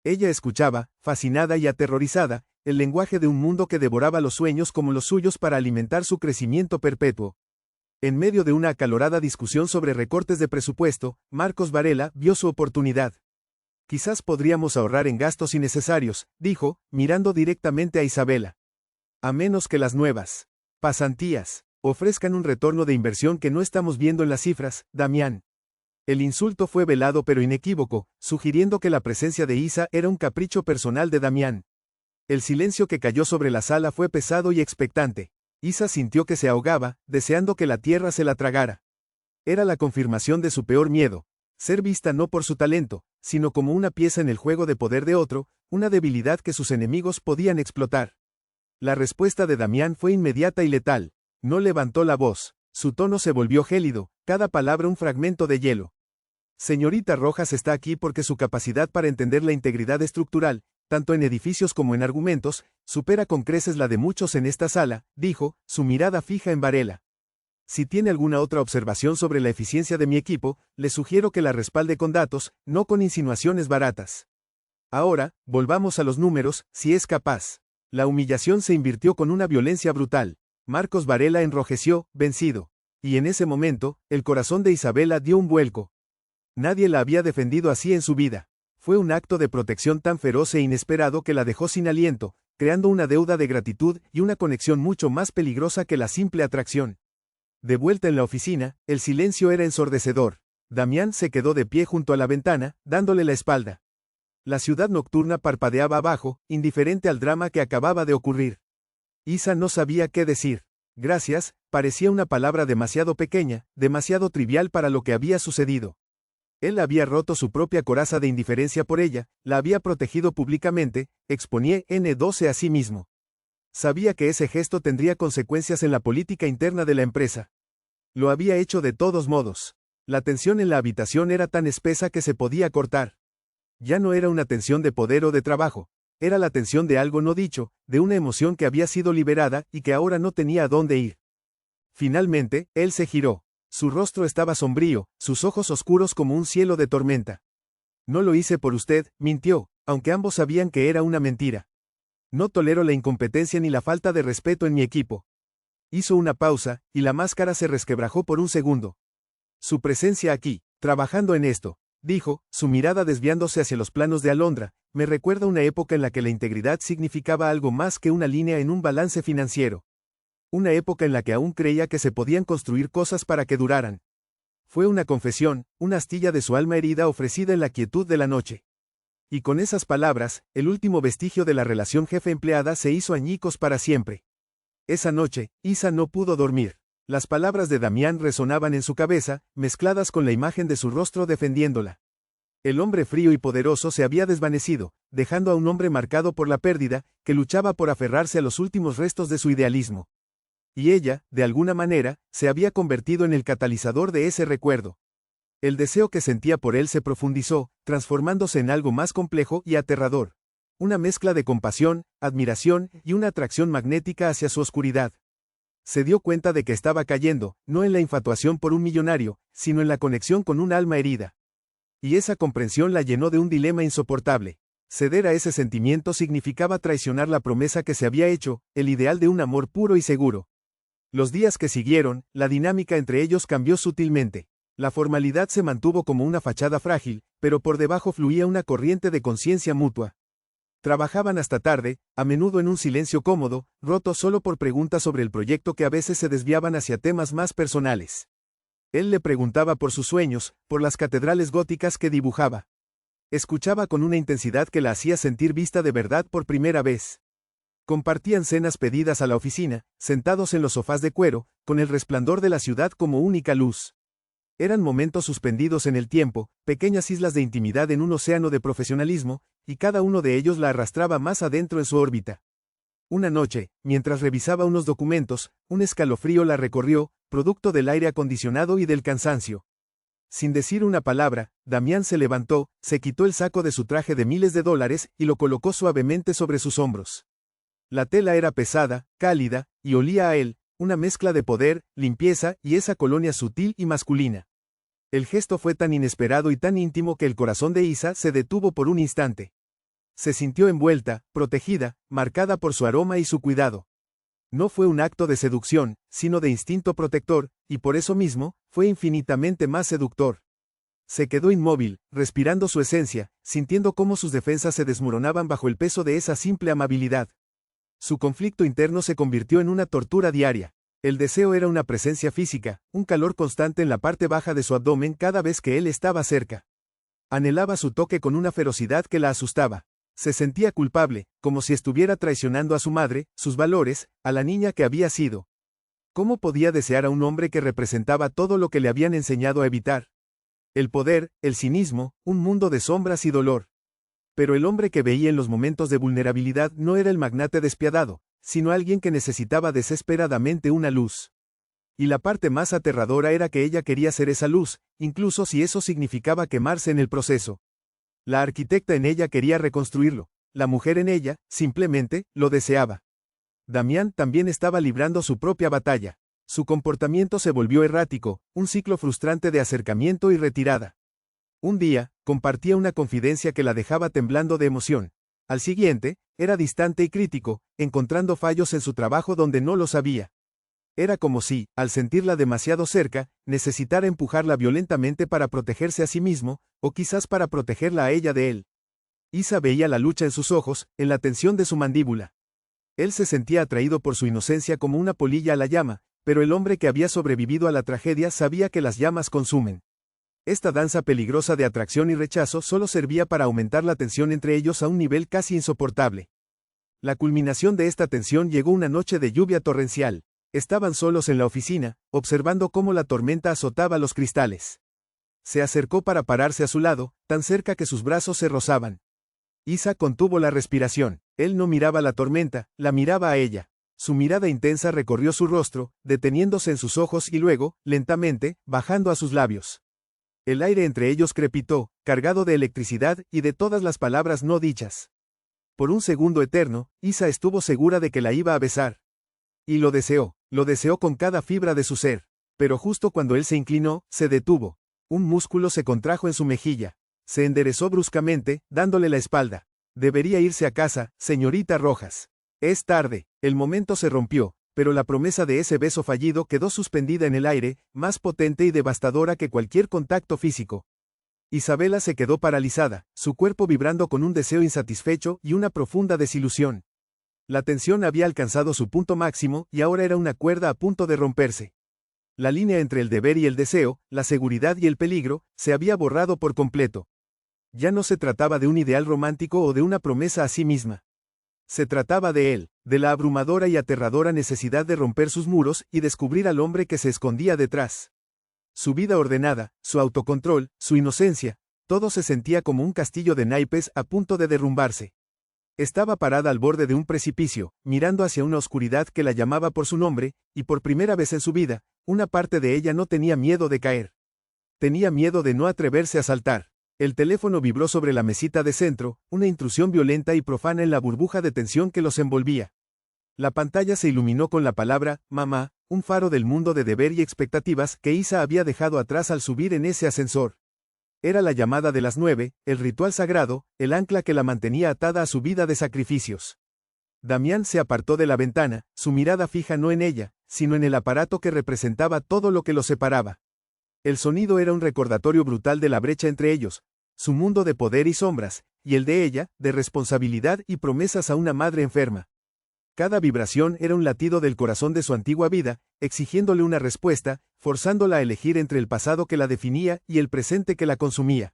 Ella escuchaba, fascinada y aterrorizada, el lenguaje de un mundo que devoraba los sueños como los suyos para alimentar su crecimiento perpetuo. En medio de una acalorada discusión sobre recortes de presupuesto, Marcos Varela vio su oportunidad. Quizás podríamos ahorrar en gastos innecesarios, dijo, mirando directamente a Isabela. A menos que las nuevas pasantías ofrezcan un retorno de inversión que no estamos viendo en las cifras, Damián. El insulto fue velado pero inequívoco, sugiriendo que la presencia de Isa era un capricho personal de Damián. El silencio que cayó sobre la sala fue pesado y expectante. Isa sintió que se ahogaba, deseando que la tierra se la tragara. Era la confirmación de su peor miedo, ser vista no por su talento, sino como una pieza en el juego de poder de otro, una debilidad que sus enemigos podían explotar. La respuesta de Damián fue inmediata y letal. No levantó la voz. Su tono se volvió gélido, cada palabra un fragmento de hielo. Señorita Rojas está aquí porque su capacidad para entender la integridad estructural, tanto en edificios como en argumentos, supera con creces la de muchos en esta sala, dijo, su mirada fija en Varela. Si tiene alguna otra observación sobre la eficiencia de mi equipo, le sugiero que la respalde con datos, no con insinuaciones baratas. Ahora, volvamos a los números, si es capaz. La humillación se invirtió con una violencia brutal. Marcos Varela enrojeció, vencido. Y en ese momento, el corazón de Isabela dio un vuelco. Nadie la había defendido así en su vida. Fue un acto de protección tan feroz e inesperado que la dejó sin aliento, creando una deuda de gratitud y una conexión mucho más peligrosa que la simple atracción. De vuelta en la oficina, el silencio era ensordecedor. Damián se quedó de pie junto a la ventana, dándole la espalda. La ciudad nocturna parpadeaba abajo, indiferente al drama que acababa de ocurrir. Isa no sabía qué decir. Gracias, parecía una palabra demasiado pequeña, demasiado trivial para lo que había sucedido. Él había roto su propia coraza de indiferencia por ella, la había protegido públicamente, exponía N12 a sí mismo. Sabía que ese gesto tendría consecuencias en la política interna de la empresa. Lo había hecho de todos modos. La tensión en la habitación era tan espesa que se podía cortar. Ya no era una tensión de poder o de trabajo, era la tensión de algo no dicho, de una emoción que había sido liberada y que ahora no tenía a dónde ir. Finalmente, él se giró. Su rostro estaba sombrío, sus ojos oscuros como un cielo de tormenta. No lo hice por usted, mintió, aunque ambos sabían que era una mentira. No tolero la incompetencia ni la falta de respeto en mi equipo. Hizo una pausa, y la máscara se resquebrajó por un segundo. Su presencia aquí, trabajando en esto, dijo, su mirada desviándose hacia los planos de Alondra, me recuerda una época en la que la integridad significaba algo más que una línea en un balance financiero. Una época en la que aún creía que se podían construir cosas para que duraran. Fue una confesión, una astilla de su alma herida ofrecida en la quietud de la noche. Y con esas palabras, el último vestigio de la relación jefe-empleada se hizo añicos para siempre. Esa noche, Isa no pudo dormir. Las palabras de Damián resonaban en su cabeza, mezcladas con la imagen de su rostro defendiéndola. El hombre frío y poderoso se había desvanecido, dejando a un hombre marcado por la pérdida, que luchaba por aferrarse a los últimos restos de su idealismo. Y ella, de alguna manera, se había convertido en el catalizador de ese recuerdo. El deseo que sentía por él se profundizó, transformándose en algo más complejo y aterrador. Una mezcla de compasión, admiración y una atracción magnética hacia su oscuridad. Se dio cuenta de que estaba cayendo, no en la infatuación por un millonario, sino en la conexión con un alma herida. Y esa comprensión la llenó de un dilema insoportable. Ceder a ese sentimiento significaba traicionar la promesa que se había hecho, el ideal de un amor puro y seguro. Los días que siguieron, la dinámica entre ellos cambió sutilmente. La formalidad se mantuvo como una fachada frágil, pero por debajo fluía una corriente de conciencia mutua. Trabajaban hasta tarde, a menudo en un silencio cómodo, roto solo por preguntas sobre el proyecto que a veces se desviaban hacia temas más personales. Él le preguntaba por sus sueños, por las catedrales góticas que dibujaba. Escuchaba con una intensidad que la hacía sentir vista de verdad por primera vez. Compartían cenas pedidas a la oficina, sentados en los sofás de cuero, con el resplandor de la ciudad como única luz. Eran momentos suspendidos en el tiempo, pequeñas islas de intimidad en un océano de profesionalismo, y cada uno de ellos la arrastraba más adentro en su órbita. Una noche, mientras revisaba unos documentos, un escalofrío la recorrió, producto del aire acondicionado y del cansancio. Sin decir una palabra, Damián se levantó, se quitó el saco de su traje de miles de dólares y lo colocó suavemente sobre sus hombros. La tela era pesada, cálida, y olía a él, una mezcla de poder, limpieza y esa colonia sutil y masculina. El gesto fue tan inesperado y tan íntimo que el corazón de Isa se detuvo por un instante. Se sintió envuelta, protegida, marcada por su aroma y su cuidado. No fue un acto de seducción, sino de instinto protector, y por eso mismo, fue infinitamente más seductor. Se quedó inmóvil, respirando su esencia, sintiendo cómo sus defensas se desmoronaban bajo el peso de esa simple amabilidad. Su conflicto interno se convirtió en una tortura diaria. El deseo era una presencia física, un calor constante en la parte baja de su abdomen cada vez que él estaba cerca. Anhelaba su toque con una ferocidad que la asustaba. Se sentía culpable, como si estuviera traicionando a su madre, sus valores, a la niña que había sido. ¿Cómo podía desear a un hombre que representaba todo lo que le habían enseñado a evitar? El poder, el cinismo, un mundo de sombras y dolor. Pero el hombre que veía en los momentos de vulnerabilidad no era el magnate despiadado, sino alguien que necesitaba desesperadamente una luz. Y la parte más aterradora era que ella quería ser esa luz, incluso si eso significaba quemarse en el proceso. La arquitecta en ella quería reconstruirlo, la mujer en ella, simplemente, lo deseaba. Damián también estaba librando su propia batalla. Su comportamiento se volvió errático, un ciclo frustrante de acercamiento y retirada. Un día, compartía una confidencia que la dejaba temblando de emoción. Al siguiente, era distante y crítico, encontrando fallos en su trabajo donde no los había. Era como si, al sentirla demasiado cerca, necesitara empujarla violentamente para protegerse a sí mismo, o quizás para protegerla a ella de él. Isa veía la lucha en sus ojos, en la tensión de su mandíbula. Él se sentía atraído por su inocencia como una polilla a la llama, pero el hombre que había sobrevivido a la tragedia sabía que las llamas consumen. Esta danza peligrosa de atracción y rechazo solo servía para aumentar la tensión entre ellos a un nivel casi insoportable. La culminación de esta tensión llegó una noche de lluvia torrencial. Estaban solos en la oficina, observando cómo la tormenta azotaba los cristales. Se acercó para pararse a su lado, tan cerca que sus brazos se rozaban. Isa contuvo la respiración. Él no miraba la tormenta, la miraba a ella. Su mirada intensa recorrió su rostro, deteniéndose en sus ojos y luego, lentamente, bajando a sus labios. El aire entre ellos crepitó, cargado de electricidad y de todas las palabras no dichas. Por un segundo eterno, Isa estuvo segura de que la iba a besar. Y lo deseó con cada fibra de su ser. Pero justo cuando él se inclinó, se detuvo. Un músculo se contrajo en su mejilla. Se enderezó bruscamente, dándole la espalda. Debería irse a casa, señorita Rojas. Es tarde. El momento se rompió, pero la promesa de ese beso fallido quedó suspendida en el aire, más potente y devastadora que cualquier contacto físico. Isabela se quedó paralizada, su cuerpo vibrando con un deseo insatisfecho y una profunda desilusión. La tensión había alcanzado su punto máximo y ahora era una cuerda a punto de romperse. La línea entre el deber y el deseo, la seguridad y el peligro, se había borrado por completo. Ya no se trataba de un ideal romántico o de una promesa a sí misma. Se trataba de él, de la abrumadora y aterradora necesidad de romper sus muros y descubrir al hombre que se escondía detrás. Su vida ordenada, su autocontrol, su inocencia, todo se sentía como un castillo de naipes a punto de derrumbarse. Estaba parada al borde de un precipicio, mirando hacia una oscuridad que la llamaba por su nombre, y por primera vez en su vida, una parte de ella no tenía miedo de caer. Tenía miedo de no atreverse a saltar. El teléfono vibró sobre la mesita de centro, una intrusión violenta y profana en la burbuja de tensión que los envolvía. La pantalla se iluminó con la palabra, mamá, un faro del mundo de deber y expectativas que Isa había dejado atrás al subir en ese ascensor. Era la llamada de las 9, el ritual sagrado, el ancla que la mantenía atada a su vida de sacrificios. Damián se apartó de la ventana, su mirada fija no en ella, sino en el aparato que representaba todo lo que los separaba. El sonido era un recordatorio brutal de la brecha entre ellos, su mundo de poder y sombras, y el de ella, de responsabilidad y promesas a una madre enferma. Cada vibración era un latido del corazón de su antigua vida, exigiéndole una respuesta, forzándola a elegir entre el pasado que la definía y el presente que la consumía.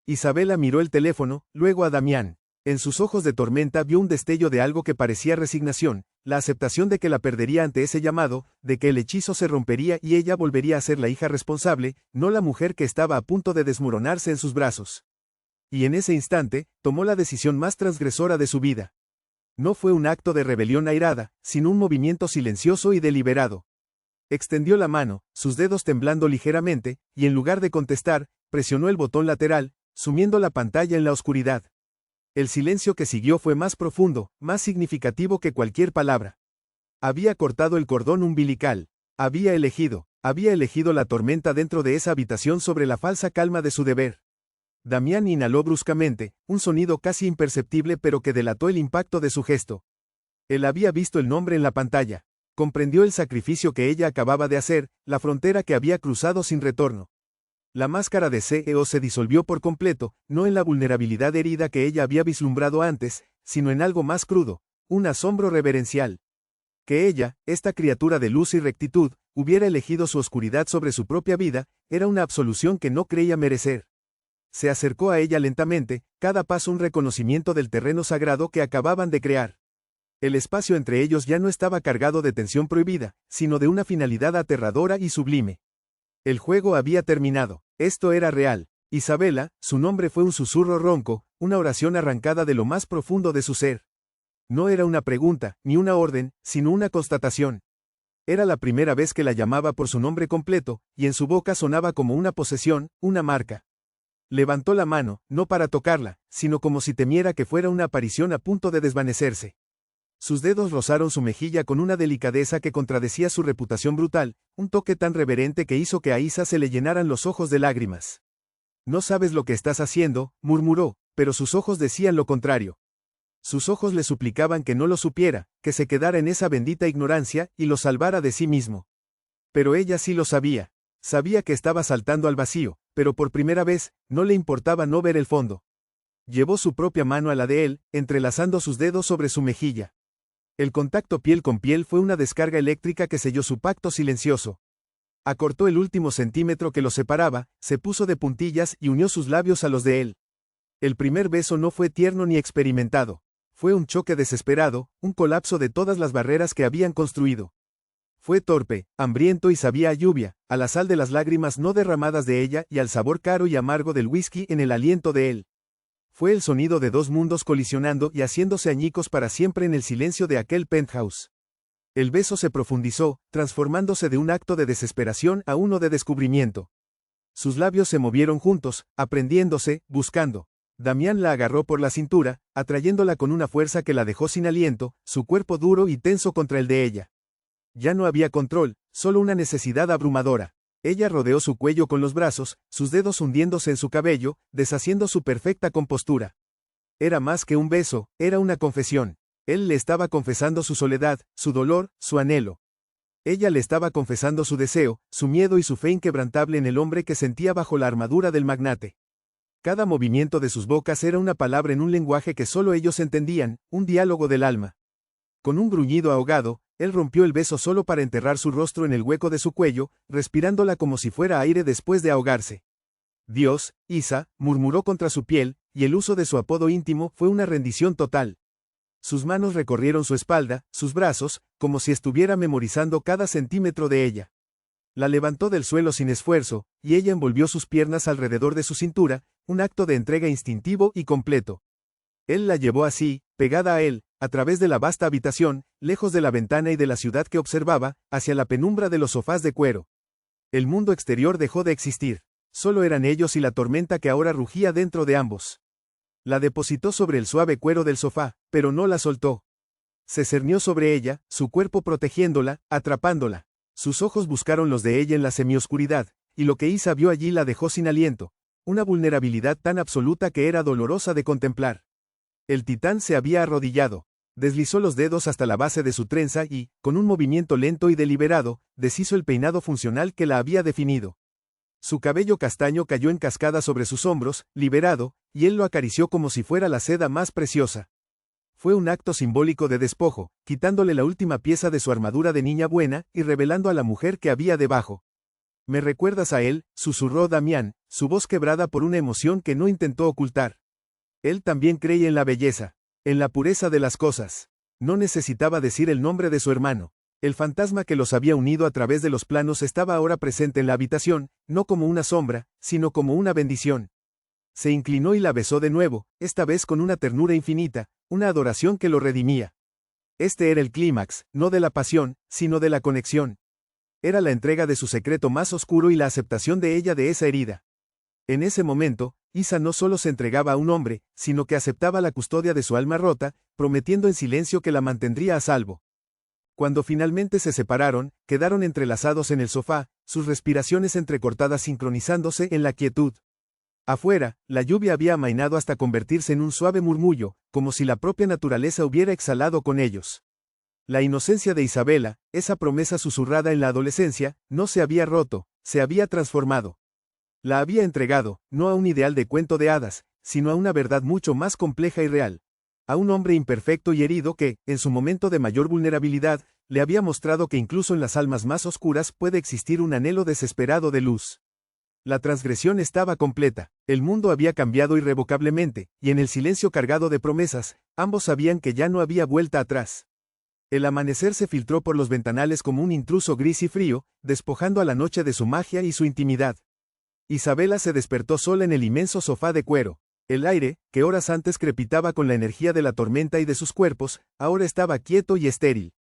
Isabela miró el teléfono, luego a Damián. En sus ojos de tormenta vio un destello de algo que parecía resignación, la aceptación de que la perdería ante ese llamado, de que el hechizo se rompería y ella volvería a ser la hija responsable, no la mujer que estaba a punto de desmoronarse en sus brazos. Y en ese instante, tomó la decisión más transgresora de su vida. No fue un acto de rebelión airada, sino un movimiento silencioso y deliberado. Extendió la mano, sus dedos temblando ligeramente, y en lugar de contestar, presionó el botón lateral, sumiendo la pantalla en la oscuridad. El silencio que siguió fue más profundo, más significativo que cualquier palabra. Había cortado el cordón umbilical. Había elegido la tormenta dentro de esa habitación sobre la falsa calma de su deber. Damián inhaló bruscamente, un sonido casi imperceptible pero que delató el impacto de su gesto. Él había visto el nombre en la pantalla. Comprendió el sacrificio que ella acababa de hacer, la frontera que había cruzado sin retorno. La máscara de CEO se disolvió por completo, no en la vulnerabilidad herida que ella había vislumbrado antes, sino en algo más crudo, un asombro reverencial. Que ella, esta criatura de luz y rectitud, hubiera elegido su oscuridad sobre su propia vida, era una absolución que no creía merecer. Se acercó a ella lentamente, cada paso un reconocimiento del terreno sagrado que acababan de crear. El espacio entre ellos ya no estaba cargado de tensión prohibida, sino de una finalidad aterradora y sublime. El juego había terminado. Esto era real. Isabela, su nombre fue un susurro ronco, una oración arrancada de lo más profundo de su ser. No era una pregunta, ni una orden, sino una constatación. Era la primera vez que la llamaba por su nombre completo, y en su boca sonaba como una posesión, una marca. Levantó la mano, no para tocarla, sino como si temiera que fuera una aparición a punto de desvanecerse. Sus dedos rozaron su mejilla con una delicadeza que contradecía su reputación brutal, un toque tan reverente que hizo que a Isa se le llenaran los ojos de lágrimas. No sabes lo que estás haciendo, murmuró, pero sus ojos decían lo contrario. Sus ojos le suplicaban que no lo supiera, que se quedara en esa bendita ignorancia y lo salvara de sí mismo. Pero ella sí lo sabía. Sabía que estaba saltando al vacío, pero por primera vez, no le importaba no ver el fondo. Llevó su propia mano a la de él, entrelazando sus dedos sobre su mejilla. El contacto piel con piel fue una descarga eléctrica que selló su pacto silencioso. Acortó el último centímetro que los separaba, se puso de puntillas y unió sus labios a los de él. El primer beso no fue tierno ni experimentado. Fue un choque desesperado, un colapso de todas las barreras que habían construido. Fue torpe, hambriento y sabía a lluvia, a la sal de las lágrimas no derramadas de ella y al sabor caro y amargo del whisky en el aliento de él. Fue el sonido de dos mundos colisionando y haciéndose añicos para siempre en el silencio de aquel penthouse. El beso se profundizó, transformándose de un acto de desesperación a uno de descubrimiento. Sus labios se movieron juntos, aprendiéndose, buscando. Damián la agarró por la cintura, atrayéndola con una fuerza que la dejó sin aliento, su cuerpo duro y tenso contra el de ella. Ya no había control, solo una necesidad abrumadora. Ella rodeó su cuello con los brazos, sus dedos hundiéndose en su cabello, deshaciendo su perfecta compostura. Era más que un beso, era una confesión. Él le estaba confesando su soledad, su dolor, su anhelo. Ella le estaba confesando su deseo, su miedo y su fe inquebrantable en el hombre que sentía bajo la armadura del magnate. Cada movimiento de sus bocas era una palabra en un lenguaje que solo ellos entendían, un diálogo del alma. Con un gruñido ahogado, él rompió el beso solo para enterrar su rostro en el hueco de su cuello, respirándola como si fuera aire después de ahogarse. Dios, Isa, murmuró contra su piel, y el uso de su apodo íntimo fue una rendición total. Sus manos recorrieron su espalda, sus brazos, como si estuviera memorizando cada centímetro de ella. La levantó del suelo sin esfuerzo, y ella envolvió sus piernas alrededor de su cintura, un acto de entrega instintivo y completo. Él la llevó así, pegada a él, a través de la vasta habitación, lejos de la ventana y de la ciudad que observaba, hacia la penumbra de los sofás de cuero. El mundo exterior dejó de existir. Solo eran ellos y la tormenta que ahora rugía dentro de ambos. La depositó sobre el suave cuero del sofá, pero no la soltó. Se cernió sobre ella, su cuerpo protegiéndola, atrapándola. Sus ojos buscaron los de ella en la semioscuridad, y lo que Isa vio allí la dejó sin aliento, una vulnerabilidad tan absoluta que era dolorosa de contemplar. El titán se había arrodillado. Deslizó los dedos hasta la base de su trenza y, con un movimiento lento y deliberado, deshizo el peinado funcional que la había definido. Su cabello castaño cayó en cascada sobre sus hombros, liberado, y él lo acarició como si fuera la seda más preciosa. Fue un acto simbólico de despojo, quitándole la última pieza de su armadura de niña buena y revelando a la mujer que había debajo. «Me recuerdas a él», susurró Damián, su voz quebrada por una emoción que no intentó ocultar. Él también creía en la belleza, en la pureza de las cosas. No necesitaba decir el nombre de su hermano. El fantasma que los había unido a través de los planos estaba ahora presente en la habitación, no como una sombra, sino como una bendición. Se inclinó y la besó de nuevo, esta vez con una ternura infinita, una adoración que lo redimía. Este era el clímax, no de la pasión, sino de la conexión. Era la entrega de su secreto más oscuro y la aceptación de ella de esa herida. En ese momento, Isa no solo se entregaba a un hombre, sino que aceptaba la custodia de su alma rota, prometiendo en silencio que la mantendría a salvo. Cuando finalmente se separaron, quedaron entrelazados en el sofá, sus respiraciones entrecortadas sincronizándose en la quietud. Afuera, la lluvia había amainado hasta convertirse en un suave murmullo, como si la propia naturaleza hubiera exhalado con ellos. La inocencia de Isabela, esa promesa susurrada en la adolescencia, no se había roto, se había transformado. La había entregado, no a un ideal de cuento de hadas, sino a una verdad mucho más compleja y real. A un hombre imperfecto y herido que, en su momento de mayor vulnerabilidad, le había mostrado que incluso en las almas más oscuras puede existir un anhelo desesperado de luz. La transgresión estaba completa, el mundo había cambiado irrevocablemente, y en el silencio cargado de promesas, ambos sabían que ya no había vuelta atrás. El amanecer se filtró por los ventanales como un intruso gris y frío, despojando a la noche de su magia y su intimidad. Isabela se despertó sola en el inmenso sofá de cuero. El aire, que horas antes crepitaba con la energía de la tormenta y de sus cuerpos, ahora estaba quieto y estéril.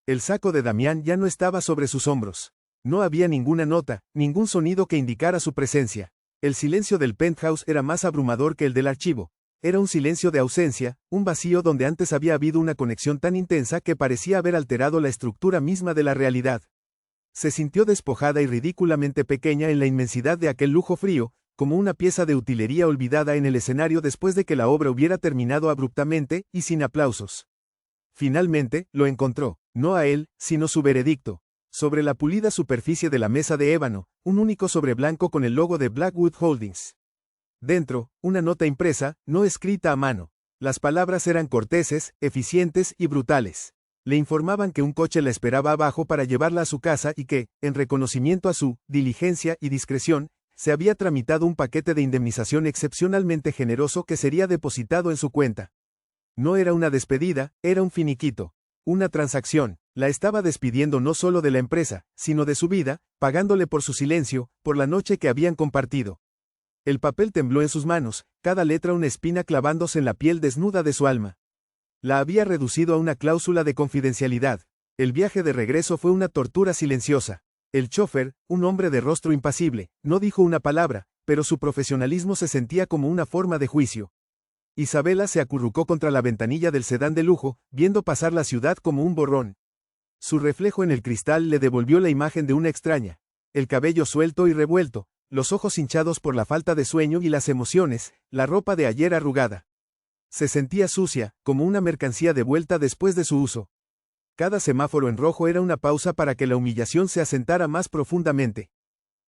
El saco de Damián ya no estaba sobre sus hombros. No había ninguna nota, ningún sonido que indicara su presencia. El silencio del penthouse era más abrumador que el del archivo. Era un silencio de ausencia, un vacío donde antes había habido una conexión tan intensa que parecía haber alterado la estructura misma de la realidad. Se sintió despojada y ridículamente pequeña en la inmensidad de aquel lujo frío, como una pieza de utilería olvidada en el escenario después de que la obra hubiera terminado abruptamente y sin aplausos. Finalmente, lo encontró, no a él, sino su veredicto. Sobre la pulida superficie de la mesa de ébano, un único sobre blanco con el logo de Blackwood Holdings. Dentro, una nota impresa, no escrita a mano. Las palabras eran corteses, eficientes y brutales. Le informaban que un coche la esperaba abajo para llevarla a su casa y que, en reconocimiento a su diligencia y discreción, se había tramitado un paquete de indemnización excepcionalmente generoso que sería depositado en su cuenta. No era una despedida, era un finiquito. Una transacción. La estaba despidiendo no solo de la empresa, sino de su vida, pagándole por su silencio, por la noche que habían compartido. El papel tembló en sus manos, cada letra una espina clavándose en la piel desnuda de su alma. La había reducido a una cláusula de confidencialidad. El viaje de regreso fue una tortura silenciosa. El chófer, un hombre de rostro impasible, no dijo una palabra, pero su profesionalismo se sentía como una forma de juicio. Isabela se acurrucó contra la ventanilla del sedán de lujo, viendo pasar la ciudad como un borrón. Su reflejo en el cristal le devolvió la imagen de una extraña. El cabello suelto y revuelto, los ojos hinchados por la falta de sueño y las emociones, la ropa de ayer arrugada. Se sentía sucia, como una mercancía de vuelta después de su uso. Cada semáforo en rojo era una pausa para que la humillación se asentara más profundamente.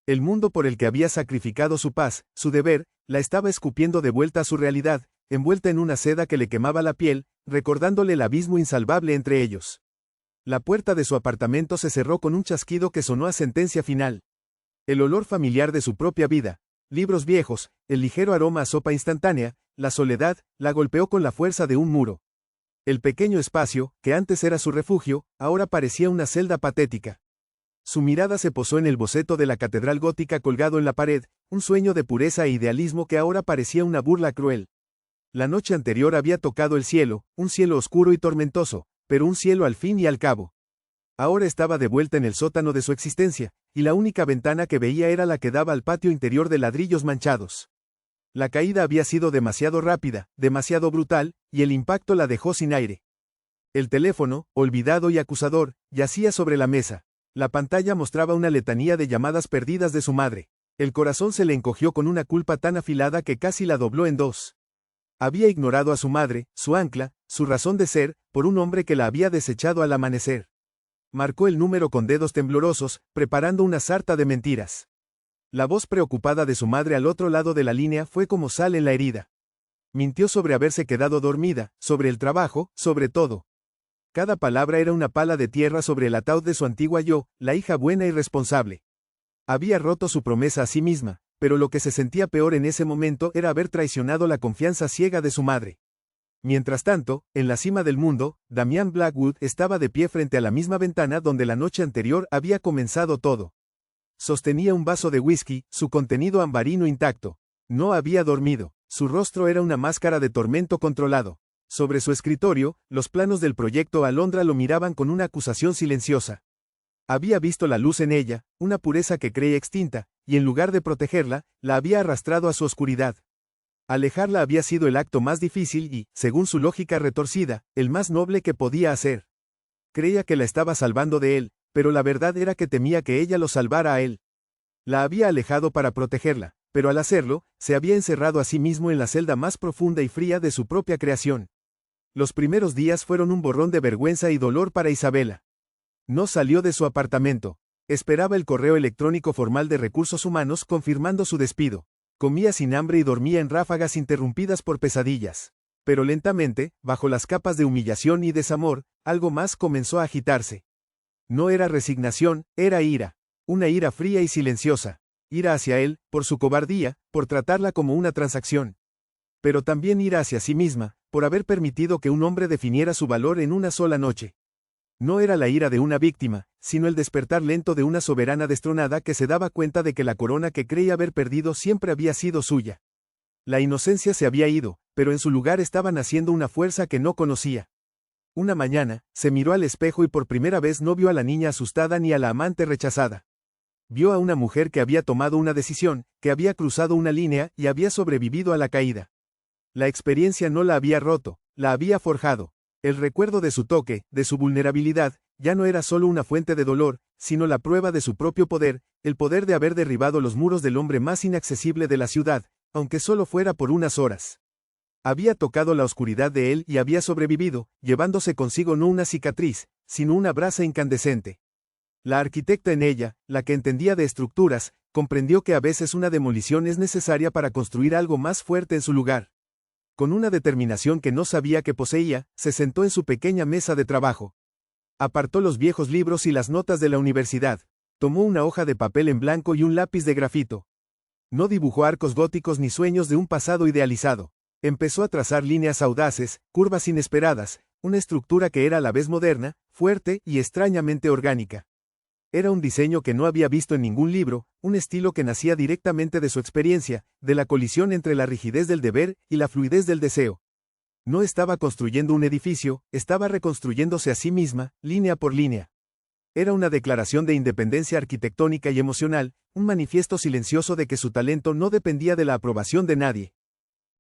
El mundo por el que había sacrificado su paz, su deber, la estaba escupiendo de vuelta a su realidad, envuelta en una seda que le quemaba la piel, recordándole el abismo insalvable entre ellos. La puerta de su apartamento se cerró con un chasquido que sonó a sentencia final. El olor familiar de su propia vida, libros viejos, el ligero aroma a sopa instantánea, la soledad, la golpeó con la fuerza de un muro. El pequeño espacio, que antes era su refugio, ahora parecía una celda patética. Su mirada se posó en el boceto de la catedral gótica colgado en la pared, un sueño de pureza e idealismo que ahora parecía una burla cruel. La noche anterior había tocado el cielo, un cielo oscuro y tormentoso, pero un cielo al fin y al cabo. Ahora estaba de vuelta en el sótano de su existencia, y la única ventana que veía era la que daba al patio interior de ladrillos manchados. La caída había sido demasiado rápida, demasiado brutal, y el impacto la dejó sin aire. El teléfono, olvidado y acusador, yacía sobre la mesa. La pantalla mostraba una letanía de llamadas perdidas de su madre. El corazón se le encogió con una culpa tan afilada que casi la dobló en dos. Había ignorado a su madre, su ancla, su razón de ser, por un hombre que la había desechado al amanecer. Marcó el número con dedos temblorosos, preparando una sarta de mentiras. La voz preocupada de su madre al otro lado de la línea fue como sal en la herida. Mintió sobre haberse quedado dormida, sobre el trabajo, sobre todo. Cada palabra era una pala de tierra sobre el ataúd de su antigua yo, la hija buena y responsable. Había roto su promesa a sí misma, pero lo que se sentía peor en ese momento era haber traicionado la confianza ciega de su madre. Mientras tanto, en la cima del mundo, Damián Blackwood estaba de pie frente a la misma ventana donde la noche anterior había comenzado todo. Sostenía un vaso de whisky, su contenido ambarino intacto. No había dormido. Su rostro era una máscara de tormento controlado. Sobre su escritorio, los planos del proyecto Alondra lo miraban con una acusación silenciosa. Había visto la luz en ella, una pureza que creía extinta, y en lugar de protegerla, la había arrastrado a su oscuridad. Alejarla había sido el acto más difícil y, según su lógica retorcida, el más noble que podía hacer. Creía que la estaba salvando de él, pero la verdad era que temía que ella lo salvara a él. La había alejado para protegerla, pero al hacerlo, se había encerrado a sí mismo en la celda más profunda y fría de su propia creación. Los primeros días fueron un borrón de vergüenza y dolor para Isabela. No salió de su apartamento. Esperaba el correo electrónico formal de Recursos Humanos confirmando su despido. Comía sin hambre y dormía en ráfagas interrumpidas por pesadillas. Pero lentamente, bajo las capas de humillación y desamor, algo más comenzó a agitarse. No era resignación, era ira. Una ira fría y silenciosa. Ira hacia él, por su cobardía, por tratarla como una transacción. Pero también ira hacia sí misma, por haber permitido que un hombre definiera su valor en una sola noche. No era la ira de una víctima, sino el despertar lento de una soberana destronada que se daba cuenta de que la corona que creía haber perdido siempre había sido suya. La inocencia se había ido, pero en su lugar estaba naciendo una fuerza que no conocía. Una mañana, se miró al espejo y por primera vez no vio a la niña asustada ni a la amante rechazada. Vio a una mujer que había tomado una decisión, que había cruzado una línea y había sobrevivido a la caída. La experiencia no la había roto, la había forjado. El recuerdo de su toque, de su vulnerabilidad, ya no era solo una fuente de dolor, sino la prueba de su propio poder, el poder de haber derribado los muros del hombre más inaccesible de la ciudad, aunque solo fuera por unas horas. Había tocado la oscuridad de él y había sobrevivido, llevándose consigo no una cicatriz, sino una brasa incandescente. La arquitecta en ella, la que entendía de estructuras, comprendió que a veces una demolición es necesaria para construir algo más fuerte en su lugar. Con una determinación que no sabía que poseía, se sentó en su pequeña mesa de trabajo. Apartó los viejos libros y las notas de la universidad. Tomó una hoja de papel en blanco y un lápiz de grafito. No dibujó arcos góticos ni sueños de un pasado idealizado. Empezó a trazar líneas audaces, curvas inesperadas, una estructura que era a la vez moderna, fuerte y extrañamente orgánica. Era un diseño que no había visto en ningún libro, un estilo que nacía directamente de su experiencia, de la colisión entre la rigidez del deber y la fluidez del deseo. No estaba construyendo un edificio, estaba reconstruyéndose a sí misma, línea por línea. Era una declaración de independencia arquitectónica y emocional, un manifiesto silencioso de que su talento no dependía de la aprobación de nadie.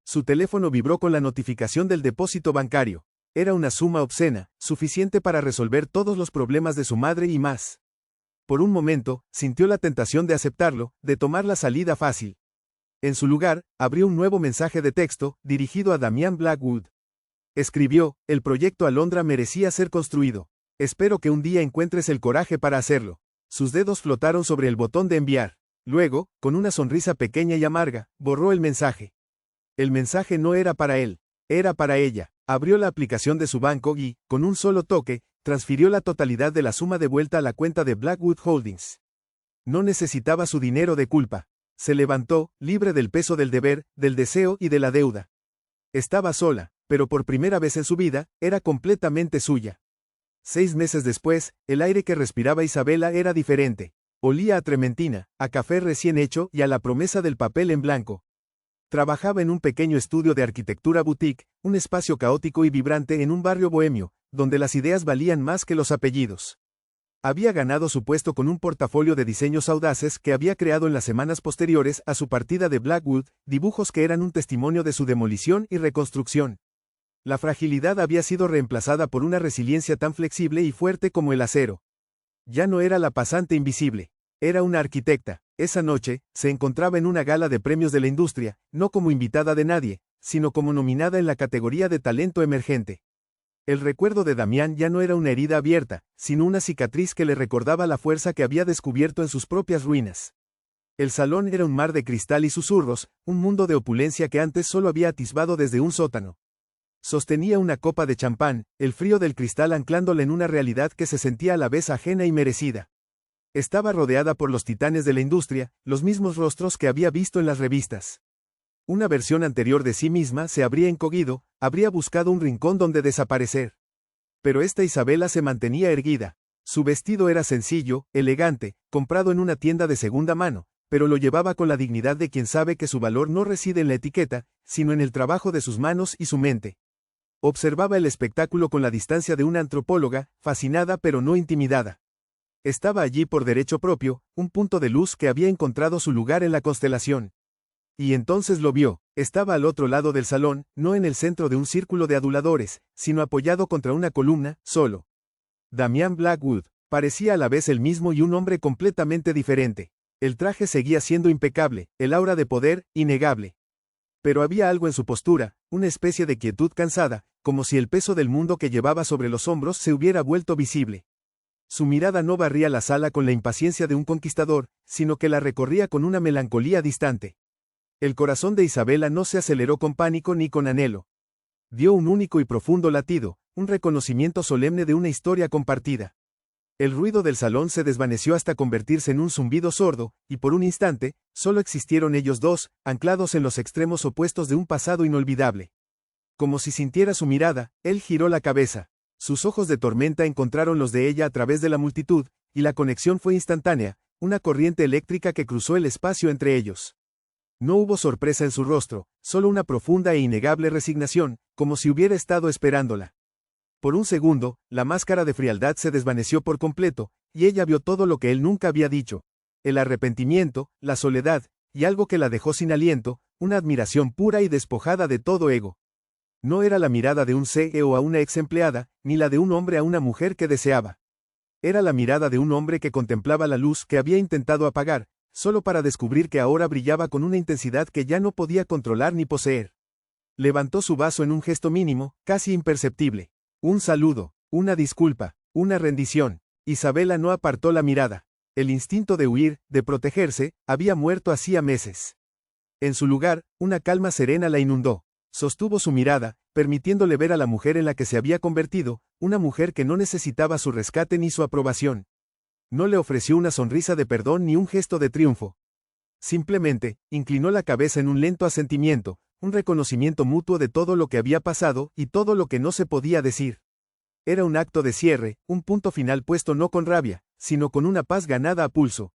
Su teléfono vibró con la notificación del depósito bancario. Era una suma obscena, suficiente para resolver todos los problemas de su madre y más. Por un momento, sintió la tentación de aceptarlo, de tomar la salida fácil. En su lugar, abrió un nuevo mensaje de texto, dirigido a Damian Blackwood. Escribió: el proyecto Alondra merecía ser construido. Espero que un día encuentres el coraje para hacerlo. Sus dedos flotaron sobre el botón de enviar. Luego, con una sonrisa pequeña y amarga, borró el mensaje. El mensaje no era para él, era para ella. Abrió la aplicación de su banco y, con un solo toque, transfirió la totalidad de la suma de vuelta a la cuenta de Blackwood Holdings. No necesitaba su dinero de culpa. Se levantó, libre del peso del deber, del deseo y de la deuda. Estaba sola, pero por primera vez en su vida, era completamente suya. 6 meses después, el aire que respiraba Isabela era diferente. Olía a trementina, a café recién hecho y a la promesa del papel en blanco. Trabajaba en un pequeño estudio de arquitectura boutique, un espacio caótico y vibrante en un barrio bohemio, donde las ideas valían más que los apellidos. Había ganado su puesto con un portafolio de diseños audaces que había creado en las semanas posteriores a su partida de Blackwood, dibujos que eran un testimonio de su demolición y reconstrucción. La fragilidad había sido reemplazada por una resiliencia tan flexible y fuerte como el acero. Ya no era la pasante invisible, era una arquitecta. Esa noche, se encontraba en una gala de premios de la industria, no como invitada de nadie, sino como nominada en la categoría de talento emergente. El recuerdo de Damián ya no era una herida abierta, sino una cicatriz que le recordaba la fuerza que había descubierto en sus propias ruinas. El salón era un mar de cristal y susurros, un mundo de opulencia que antes solo había atisbado desde un sótano. Sostenía una copa de champán, el frío del cristal anclándola en una realidad que se sentía a la vez ajena y merecida. Estaba rodeada por los titanes de la industria, los mismos rostros que había visto en las revistas. Una versión anterior de sí misma se habría encogido, habría buscado un rincón donde desaparecer. Pero esta Isabela se mantenía erguida. Su vestido era sencillo, elegante, comprado en una tienda de segunda mano, pero lo llevaba con la dignidad de quien sabe que su valor no reside en la etiqueta, sino en el trabajo de sus manos y su mente. Observaba el espectáculo con la distancia de una antropóloga, fascinada pero no intimidada. Estaba allí por derecho propio, un punto de luz que había encontrado su lugar en la constelación. Y entonces lo vio, estaba al otro lado del salón, no en el centro de un círculo de aduladores, sino apoyado contra una columna, solo. Damian Blackwood, parecía a la vez el mismo y un hombre completamente diferente. El traje seguía siendo impecable, el aura de poder, innegable. Pero había algo en su postura, una especie de quietud cansada, como si el peso del mundo que llevaba sobre los hombros se hubiera vuelto visible. Su mirada no barría la sala con la impaciencia de un conquistador, sino que la recorría con una melancolía distante. El corazón de Isabela no se aceleró con pánico ni con anhelo. Dio un único y profundo latido, un reconocimiento solemne de una historia compartida. El ruido del salón se desvaneció hasta convertirse en un zumbido sordo, y por un instante, solo existieron ellos dos, anclados en los extremos opuestos de un pasado inolvidable. Como si sintiera su mirada, él giró la cabeza. Sus ojos de tormenta encontraron los de ella a través de la multitud, y la conexión fue instantánea, una corriente eléctrica que cruzó el espacio entre ellos. No hubo sorpresa en su rostro, solo una profunda e innegable resignación, como si hubiera estado esperándola. Por un segundo, la máscara de frialdad se desvaneció por completo, y ella vio todo lo que él nunca había dicho. El arrepentimiento, la soledad, y algo que la dejó sin aliento, una admiración pura y despojada de todo ego. No era la mirada de un CEO a una ex empleada, ni la de un hombre a una mujer que deseaba. Era la mirada de un hombre que contemplaba la luz que había intentado apagar, solo para descubrir que ahora brillaba con una intensidad que ya no podía controlar ni poseer. Levantó su vaso en un gesto mínimo, casi imperceptible. Un saludo, una disculpa, una rendición. Isabela no apartó la mirada. El instinto de huir, de protegerse, había muerto hacía meses. En su lugar, una calma serena la inundó. Sostuvo su mirada, permitiéndole ver a la mujer en la que se había convertido, una mujer que no necesitaba su rescate ni su aprobación. No le ofreció una sonrisa de perdón ni un gesto de triunfo. Simplemente, inclinó la cabeza en un lento asentimiento, un reconocimiento mutuo de todo lo que había pasado y todo lo que no se podía decir. Era un acto de cierre, un punto final puesto no con rabia, sino con una paz ganada a pulso.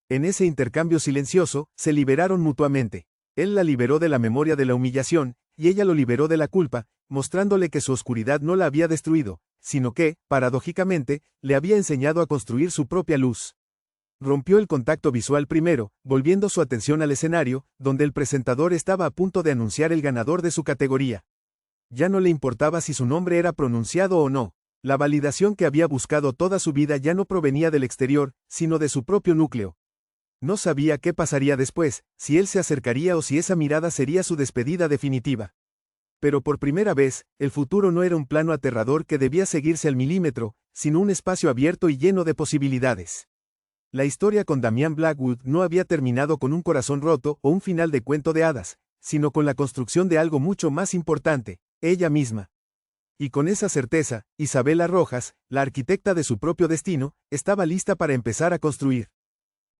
En ese intercambio silencioso, se liberaron mutuamente. Él la liberó de la memoria de la humillación, y ella lo liberó de la culpa, mostrándole que su oscuridad no la había destruido, sino que, paradójicamente, le había enseñado a construir su propia luz. Rompió el contacto visual primero, volviendo su atención al escenario, donde el presentador estaba a punto de anunciar el ganador de su categoría. Ya no le importaba si su nombre era pronunciado o no. La validación que había buscado toda su vida ya no provenía del exterior, sino de su propio núcleo. No sabía qué pasaría después, si él se acercaría o si esa mirada sería su despedida definitiva. Pero por primera vez, el futuro no era un plano aterrador que debía seguirse al milímetro, sino un espacio abierto y lleno de posibilidades. La historia con Damian Blackwood no había terminado con un corazón roto o un final de cuento de hadas, sino con la construcción de algo mucho más importante, ella misma. Y con esa certeza, Isabela Rojas, la arquitecta de su propio destino, estaba lista para empezar a construir.